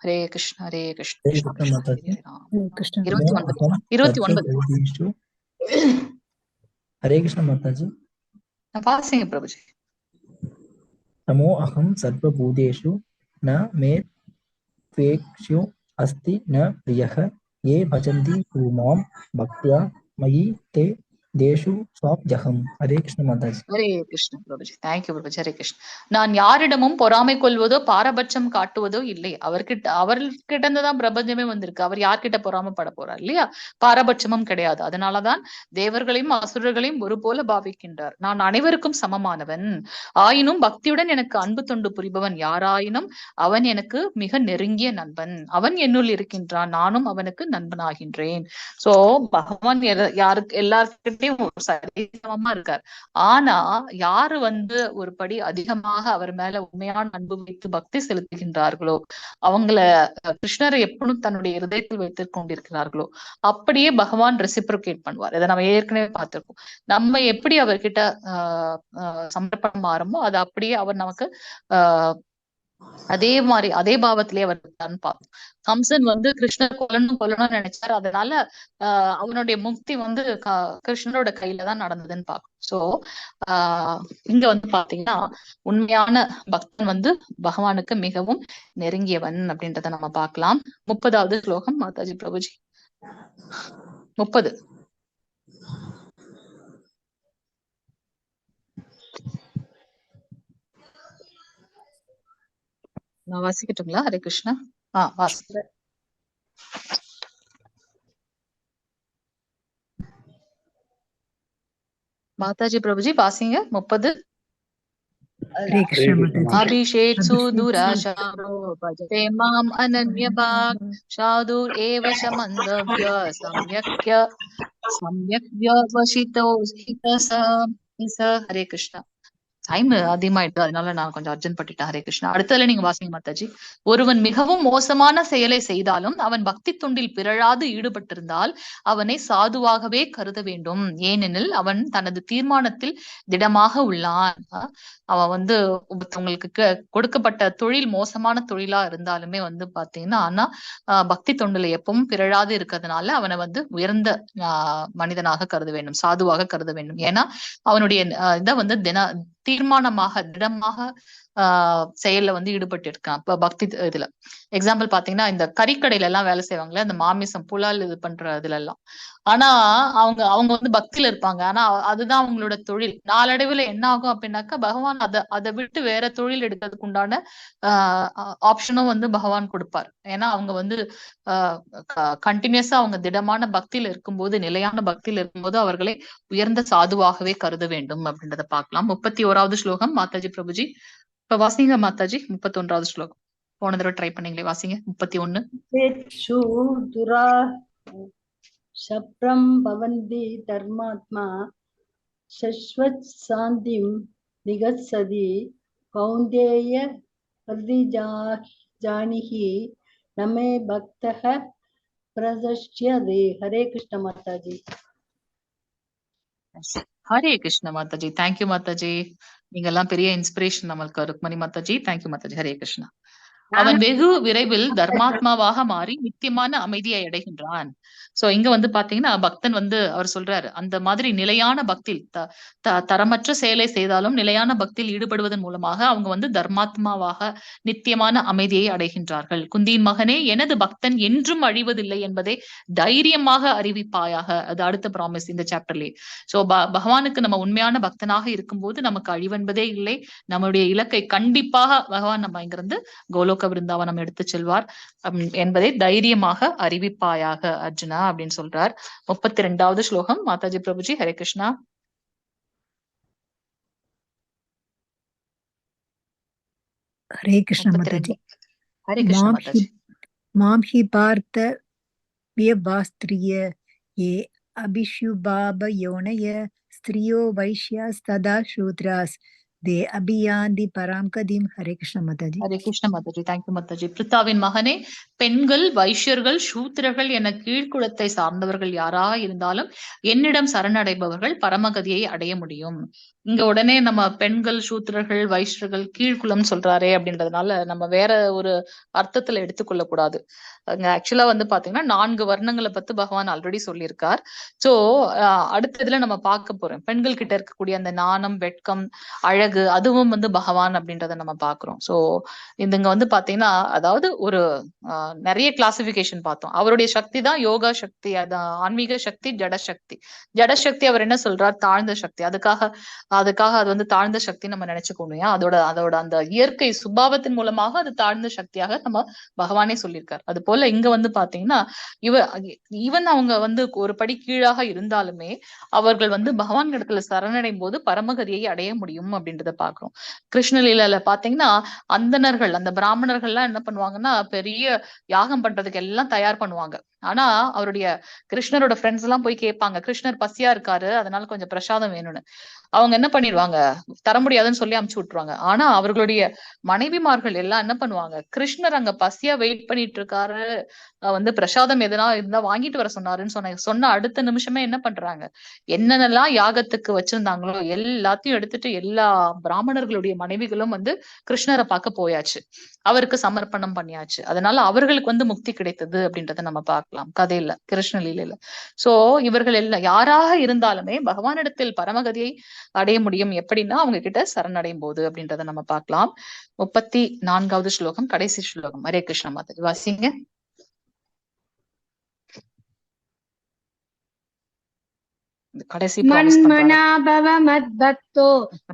ஹரே கிருஷ்ண ஹரே கிருஷ்ண हरे கிருஷ்ண कृष्ण கிருஷ்ண माता ஹரே जी। ராம். कृष्ण 29 29 हरे कृष्ण माता जी। வாசிங்க பிரபுஜி. नमो अहं सर्वभूतेषु न मे त्वेष्यो अस्ति न प्रियः ये भजन्ति मां भक्त्या मयि ते தேஷு ஸ்வாப்ஜகம். ஹரே கிருஷ்ண மாதாஜி. ஹரே கிருஷ்ண பிரபுஜி. தேங்க்யூ பிரபுஜி. ஹரே கிருஷ்ண. நான் யாரிடமும் பொறாமை கொள்வதோ பாரபட்சம் காட்டுவதோ இல்லை. அவர்கிட்ட இருந்துதான் பிரபஞ்சமே வந்திருக்கு. அவர் யார்கிட்ட பொறாமப்பட போறார் இல்லையா? பாரபட்சமும் கிடையாது. அதனாலதான் தேவர்களையும் அசுரர்களையும் ஒரு போல பாவிக்கின்றார். நான் அனைவருக்கும் சமமானவன். ஆயினும் பக்தியுடன் எனக்கு அன்பு தொண்டு புரிபவன் யாராயினும் அவன் எனக்கு மிக நெருங்கிய நண்பன். அவன் என்னுள் இருக்கின்றான், நானும் அவனுக்கு நண்பனாகின்றேன். சோ பகவான் யாருக்கு எல்லார்கிட்டையும் சரிசமமா இருக்கார். ஆனா யாரு வந்து ஒரு படி அதிகமாக அவர் மேல உண்மையான அன்பு வைத்து பக்தி செலுத்துகின்றார்களோ, அவங்கள கிருஷ்ணரை எப்பொழுதும் தன்னுடைய இருதயத்தில் வைத்துக் கொண்டிருக்கிறார்களோ அப்படியே பகவான் ரெசிப்ரோகேட் பண்ணுவார். இதை நம்ம ஏற்கனவே பார்த்திருக்கோம். நம்ம எப்படி அவர்கிட்ட சமர்ப்பணம் மாறுமோ அது அப்படியே அவர் நமக்கு அதே மாதிரி அதே பாவத்திலேயே அவர் இருக்கான்னு பார்த்தோம். கம்சன் வந்து கிருஷ்ணர் கொல்லணும்னு நினைச்சாரு. அதனால அவனுடைய முக்தி வந்து கிருஷ்ணரோட கையில தான் நடந்ததுன்னு பார்க்கும். சோ இங்க வந்து பாத்தீங்கன்னா உண்மையான பக்தன் வந்து பகவானுக்கு மிகவும் நெருங்கியவன் அப்படின்றத நம்ம பார்க்கலாம். 30வது ஸ்லோகம் மாதாஜி பிரபுஜி. 30. நான் வாசிக்கட்டுங்களா? ஹரே கிருஷ்ணா. வாசி. மாதாஜி பிரபுஜி வாசிங்க. 30. हरे कृष्ण माता அபிஷேக்ஷு துராசாரோ பஜதே மாம் அனன்யபாக் சாதுர் ஏவ சமந்தவ்ய சம்யக் வியவசிதோ ஹிதஸ. ஹரே கிருஷ்ணா. டைம் அதிகமாயிட்டு, அதனால நான் கொஞ்சம் அர்ஜென்ட் பண்ணிட்டேன். ஹரே கிருஷ்ணா. அடுத்ததுல நீங்க வாசிங்க மாதாஜி. ஒருவன் மிகவும் மோசமான செயலை செய்தாலும் அவன் பக்தி தொண்டில் பிறழாது ஈடுபட்டிருந்தால் அவனை சாதுவாகவே கருத வேண்டும். ஏனெனில் அவன் தனது தீர்மானத்தில் திடமாக உள்ளான். அவன் வந்து உங்களுக்கு கொடுக்கப்பட்ட தொழில் மோசமான தொழிலா இருந்தாலுமே வந்து பாத்தீங்கன்னா ஆனா பக்தி தொண்டுல எப்பவும் பிறழாது இருக்கிறதுனால அவனை வந்து உயர்ந்த மனிதனாக கருத வேண்டும், சாதுவாக கருத வேண்டும். ஏன்னா அவனுடைய இதை வந்து தீர்மானமாக திடமாக செயல்ல வந்து ஈடுபட்டு இருக்கான். இப்ப பக்தி இதுல எக்ஸாம்பிள் பாத்தீங்கன்னா இந்த கறிக்கடையில எல்லாம் வேலை செய்வாங்களே, அந்த மாமிசம் புலால் இது பண்ற இதுல எல்லாம். ஆனா அவங்க வந்து பக்தியில இருப்பாங்க. ஆனா அதுதான் அவங்களோட தொழில். நாளடைவுல என்ன ஆகும் அப்படின்னாக்கா பகவான் அதை விட்டு வேற தொழில் எடுக்கிறதுக்கு உண்டான ஆப்ஷனும் வந்து பகவான் கொடுப்பார். ஏன்னா அவங்க வந்து கண்டினியூஸா அவங்க திடமான பக்தியில இருக்கும்போது, நிலையான பக்தியில இருக்கும்போது அவர்களை உயர்ந்த சாதுவாகவே கருத வேண்டும் அப்படின்றத பார்க்கலாம். 31வது ஸ்லோகம் மாதாஜி பிரபுஜி. இப்ப வாசிங்க மாதாஜி. 31வது ஸ்லோகம். போன தடவை ட்ரை பண்ணீங்களே, வாசிங்க. 31. சப்ரம் பவந்தி தர்மாத்மா சஸ்வத் சாந்திம் நிகத்சதி கௌந்தேய ஜானிஹி நமே பக்தஹ பிரதஷ்யதே. ஹரே கிருஷ்ண மாதாஜி. ஹரே கிருஷ்ண மாதாஜி. தேங்க்யூ மாதாஜி. நீங்க எல்லாம் பெரிய இன்ஸ்பிரேஷன் நம்மளுக்கு. ருக்மணி மாதாஜி தேங்க்யூ மாதாஜி. ஹரே கிருஷ்ணா. அவன் வெகு விரைவில் தர்மாத்மாவாக மாறி நித்தியமான அமைதியை அடைகின்றான். சோ இங்க வந்து பாத்தீங்கன்னா பக்தன் வந்து அவர் சொல்றாரு, அந்த மாதிரி நிலையான பக்தியில் தரமற்ற செயலை செய்தாலும் நிலையான பக்தியில் ஈடுபடுவதன் மூலமாக அவங்க வந்து தர்மாத்மாவாக நித்தியமான அமைதியை அடைகின்றார்கள். குந்தியின் மகனே, எனது பக்தன் என்றும் அழிவதில்லை என்பதை தைரியமாக அறிவிப்பாயாக. அது அடுத்த ப்ராமிஸ் இந்த சாப்டர்லயே. சோ பகவானுக்கு நம்ம உண்மையான பக்தனாக இருக்கும்போது நமக்கு அழிவென்பதே இல்லை. நம்மளுடைய இலக்கை கண்டிப்பாக பகவான் நம்ம இங்கிருந்து கோலோக விருந்தாவனம் எடுத்து செல்வார் என்பதை தைரியமாக அறிவிப்பாயாக அர்ஜுனா அப்படின்னு சொல்றார். 32வது ஸ்லோகம் மாதாஜி பிரபுஜி. ஹரே கிருஷ்ணா. हरे कृष्ण माता जी। ஹரே கிருஷ்ண மாதாஜி. माम ही पार्थ व्यवास्त्रिय ये अभिशुभाव योनय स्त्रियो वैश्यास्तदा शूद्रास् ते अभियान्ति परां गतिं. हरे कृष्ण माताजी. ஹரே கிருஷ்ண மாதாஜி. தேங்க்யூ மாதாஜி. பிரித்தாவின் மகனே, பெண்கள், வைஷ்யர்கள், சூத்திரர்கள் என கீழ்குலத்தை சார்ந்தவர்கள் யாரா இருந்தாலும் என்னிடம் சரணடைபவர்கள் பரமகதியை அடைய முடியும். இங்க உடனே நம்ம பெண்கள், சூத்திரர்கள், வைஷ்யர்கள், கீழ்குலம் சொல்றாரே அப்படின்றதுனால நம்ம வேற ஒரு அர்த்தத்துல எடுத்துக்கொள்ள கூடாது. அங்க ஆக்சுவலா வந்து பாத்தீங்கன்னா 4 வர்ணங்களை பத்தி பகவான் ஆல்ரெடி சொல்லியிருக்கார். சோ அடுத்ததுல நம்ம பார்க்க போறோம். பெண்கள் கிட்ட இருக்கக்கூடிய அந்த நாணம், வெட்கம், அழகு, அதுவும் வந்து பகவான் அப்படின்றத நம்ம பாக்குறோம். சோ இதுங்க வந்து பாத்தீங்கன்னா, அதாவது ஒரு நிறைய கிளாசிபிகேஷன் பார்த்தோம். அவருடைய சக்தி தான் யோகா சக்தி, ஆன்மீக சக்தி, ஜடசக்தி. ஜடசக்தி அவர் என்ன சொல்றார்? தாழ்ந்த சக்தி. அதுக்காக அது வந்து தாழ்ந்த சக்தி நம்ம நினைச்சுக்கணும். அதோட அந்த இயற்கை சுபாவத்தின் மூலமாக அது தாழ்ந்த சக்தியாக நம்ம பகவானே சொல்லியிருக்காரு. அது போல இங்க வந்து பாத்தீங்கன்னா ஈவன் அவங்க வந்து ஒரு படி கீழாக இருந்தாலுமே அவர்கள் வந்து பகவான் இடத்துல சரணடையும் போது பரமகதியை அடைய முடியும் அப்படின்றத பாக்குறோம். கிருஷ்ணலீலையில பாத்தீங்கன்னா அந்தணர்கள், அந்த பிராமணர்கள் எல்லாம் என்ன பண்ணுவாங்கன்னா பெரிய யாகம் பண்றதுக்கு எல்லாம் தயார் பண்ணுவாங்க. ஆனா அவருடைய கிருஷ்ணரோட ஃப்ரெண்ட்ஸ் எல்லாம் போய் கேட்பாங்க, கிருஷ்ணர் பசியா இருக்காரு, அதனால கொஞ்சம் பிரசாதம் வேணும்னு. அவங்க என்ன பண்ணிடுவாங்க? தர முடியாதுன்னு சொல்லி அமுச்சு விட்டுருவாங்க. ஆனா அவர்களுடைய மனைவிமார்கள் எல்லாம் என்ன பண்ணுவாங்க? கிருஷ்ணர் அங்க பசியா வெயிட் பண்ணிட்டு இருக்காரு, வந்து பிரசாதம் எதனா இருந்தா வாங்கிட்டு வர சொன்னாருன்னு சொன்ன அடுத்த நிமிஷமே என்ன பண்றாங்க? என்னென்னலாம் யாகத்துக்கு வச்சிருந்தாங்களோ எல்லாத்தையும் எடுத்துட்டு எல்லா பிராமணர்களுடைய மனைவிகளும் வந்து கிருஷ்ணரை பார்க்க போயாச்சு, அவருக்கு சமர்ப்பணம் பண்ணியாச்சு. அதனால அவர்களுக்கு வந்து முக்தி கிடைத்தது அப்படின்றத நம்ம பார்க்கலாம் கதையில, கிருஷ்ண லீலையில. சோ இவர்கள் எல்லாம் யாராக இருந்தாலுமே பகவானிடத்தில் பரமகதியை அடைய முடியும். எப்படின்னா அவங்க கிட்ட சரணடையும் போது அப்படின்றத நம்ம பார்க்கலாம். 34வது ஸ்லோகம், கடைசி ஸ்லோகம். ஹரே கிருஷ்ண மாதாஜி, வாசிங்க. கடைசி மன்மனா பவ மத்பக்தோ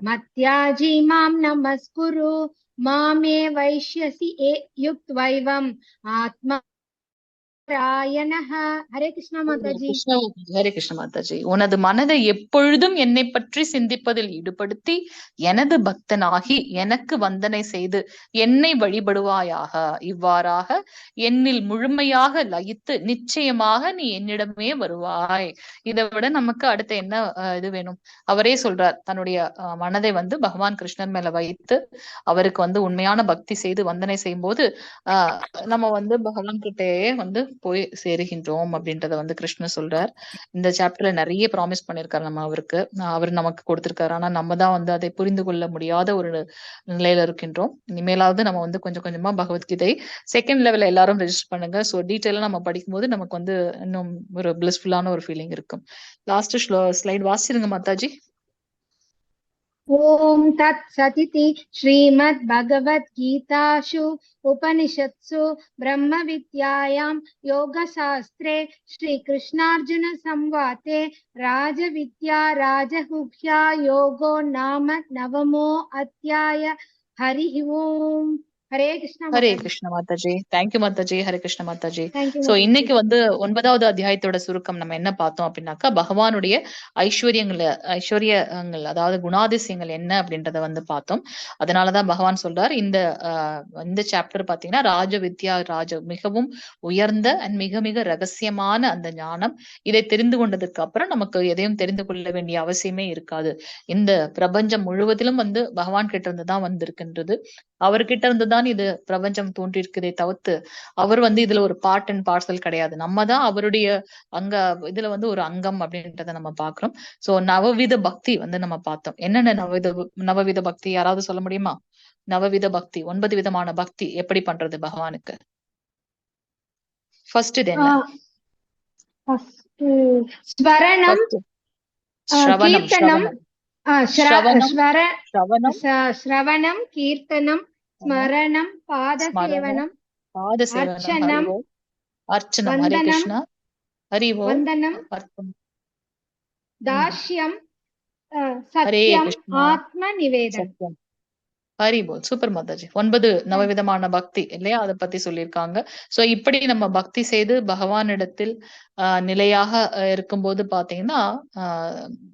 மத்யாஜி மாம் நமஸ்குரு மாமே வைஷ்யசி யுக்த்வைவம் ஆத்மா ராயணஹ. ஹரே கிருஷ்ண மாதாஜி. ஹரே கிருஷ்ண மாதாஜி. உனது மனதை எப்பொழுதும் என்னை பற்றி சிந்திப்பதில் ஈடுபடுத்தி எனது பக்தனாகி எனக்கு வந்தனை செய்து என்னை வழிபடுவாயாக. இவ்வாறாக என்னில் முழுமையாக லயித்து நிச்சயமாக நீ என்னிடமே வருவாய். இதை விட நமக்கு அடுத்து என்ன இது வேணும்? அவரே சொல்றார், தன்னுடைய மனதை வந்து பகவான் கிருஷ்ணன் மேல வைத்து அவருக்கு வந்து உண்மையான பக்தி செய்து வந்தனை செய்யும் போது நம்ம வந்து பகவான் கிட்டே வந்து போய் சேருகின்றோம் அப்படின்றத வந்து கிருஷ்ணர் சொல்றார். இந்த சாப்டர்ல நிறைய ப்ராமிஸ் பண்ணிருக்காரு நம்ம அவருக்கு, அவர் நமக்கு கொடுத்திருக்காரு. ஆனா நம்ம தான் வந்து அதை புரிந்து கொள்ள முடியாத ஒரு நிலையில இருக்கின்றோம். இனிமேலாவது நம்ம வந்து கொஞ்சம் கொஞ்சமா பகவத்கீதை செகண்ட் லெவல்ல எல்லாரும் ரெஜிஸ்டர் பண்ணுங்க. ஸோ டீட்டெயிலா நம்ம படிக்கும்போது நமக்கு வந்து இன்னும் ஒரு பிளிஸ்ஃபுல்லான ஒரு ஃபீலிங் இருக்கும். லாஸ்ட் ஸ்லைட் வாசிருங்க மாதாஜி. ஓம் தத் சதிதி ஸ்ரீமத் பகவத் கீதாசு உபனிஷத்சு பிரம்ம வித்யாயாம் யோக சாஸ்திரே ஸ்ரீ கிருஷ்ணார்ஜுன சம்வாதே ராஜ வித்யா ராஜகுஹ்யா யோகோ நாம நவமோ அத்தியாய. ஹரி ஓம். ஹரே கிருஷ்ண. ஹரே கிருஷ்ண மாதாஜி. தேங்க்யூ மாதாஜி. ஹரே கிருஷ்ண மாதாஜி. Thank you, so Mataji. இன்னைக்கு வந்து 9வது அத்தியாயத்தோட சுருக்கம் நம்ம என்ன பார்த்தோம் அப்படின்னாக்கா, பகவானுடைய ஐஸ்வர்யங்கள் அதாவது குணாதிசயங்கள் என்ன அப்படின்றத வந்து பார்த்தோம். அதனாலதான் பகவான் சொல்றார் இந்த சாப்டர் பாத்தீங்கன்னா ராஜ வித்யா மிகவும் உயர்ந்த அண்ட் மிக மிக ரகசியமான அந்த ஞானம். இதை தெரிந்து கொண்டதுக்கு அப்புறம் நமக்கு எதையும் தெரிந்து கொள்ள வேண்டிய அவசியமே இருக்காது. இந்த பிரபஞ்சம் முழுவதிலும் வந்து பகவான் கிட்ட இருந்து தான் வந்திருக்கின்றது. அவர்கிட்ட இருந்துதான் இது பிரபஞ்சம் தோன்றியிருக்குதே தவிர்த்து அவர் வந்து இதுல ஒரு பார்ட் அண்ட் பார்சல் கிடையாது. நம்ம தான் அவருடைய இதுல வந்து ஒரு அங்கம் அப்படின்றத நம்ம பாக்குறோம். சோ நவவித பக்தி வந்து நம்ம பார்த்தோம். என்னென்ன நவவித பக்தி யாராவது சொல்ல முடியுமா? நவவித பக்தி, 9 விதமான பக்தி எப்படி பண்றது பகவானுக்கு? ஃபர்ஸ்ட் இது என்ன? ஸ்வரணம், ஸ்ரவணம், கீர்த்தனம், ஸ்ரவணம், கீர்த்தனம், ஸ்மரணம், பாதசேவனம், அர்ச்சனம், அர்ச்சனம். ஹரே கிருஷ்ணா. ஹரி ஓம். வந்தனம், தாஸ்யம், ஹரே சத்யம், கிருஷ்ணா. ஆத்ம நிவேதனம். ஹரி போல். சூப்பர் மாதாஜி. 9 நவவிதமான பக்தி இல்லையா, அதை பத்தி சொல்லியிருக்காங்க. சோ இப்படி நம்ம பக்தி செய்து பகவானிடத்தில் நிலையாக இருக்கும்போது பாத்தீங்கன்னா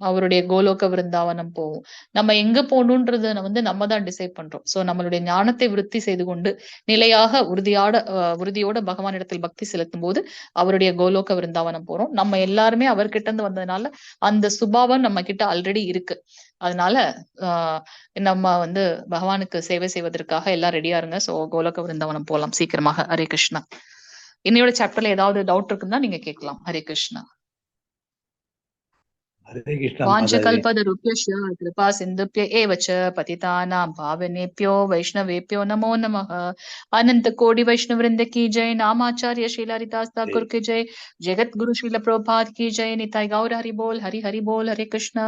அவருடைய கோலோக விருந்தாவனம் போவோம். நம்ம எங்க போகணுன்றத நம்ம தான் டிசைட் பண்றோம். சோ நம்மளுடைய ஞானத்தை விருத்தி செய்து கொண்டு நிலையாக உறுதியோட பகவானிடத்தில் பக்தி செலுத்தும் போது அவருடைய கோலோக விருந்தாவனம் போறோம். நம்ம எல்லாருமே அவர்கிட்ட இருந்து வந்ததுனால அந்த சுபாவம் நம்ம கிட்ட ஆல்ரெடி இருக்கு. அதனால நம்ம பகவானுக்கு சேவை செய்வதற்காக எல்லாம் ரெடியா இருங்க. சோ கோலோக விருந்தாவனம் போலாம் சீக்கிரமாக. ஹரே கிருஷ்ணா. இன்னையோட சாப்டர்ல ஏதாவது டவுட் இருக்குன்னா நீங்க கேட்கலாம். ஹரே கிருஷ்ணா. ஹரே கிருஷ்ணா மாதாஜி. வாஞ்சகல்பதருப்யஸ்ய கிருபா சிந்துப்ய ஏவ ச பதிதானாம் பாவனேப்யோ வைஷ்ணவேப்யோ நமோ நமः. अनंत कोटि वैष्णव वृंद की जय. नामाचार्य श्रील हरिदास ठाकुर की जय. जगत गुरु श्रील प्रभुपाद की जय. निताई गौर हरि बोल. हरि हरि बोल. हरे कृष्णा.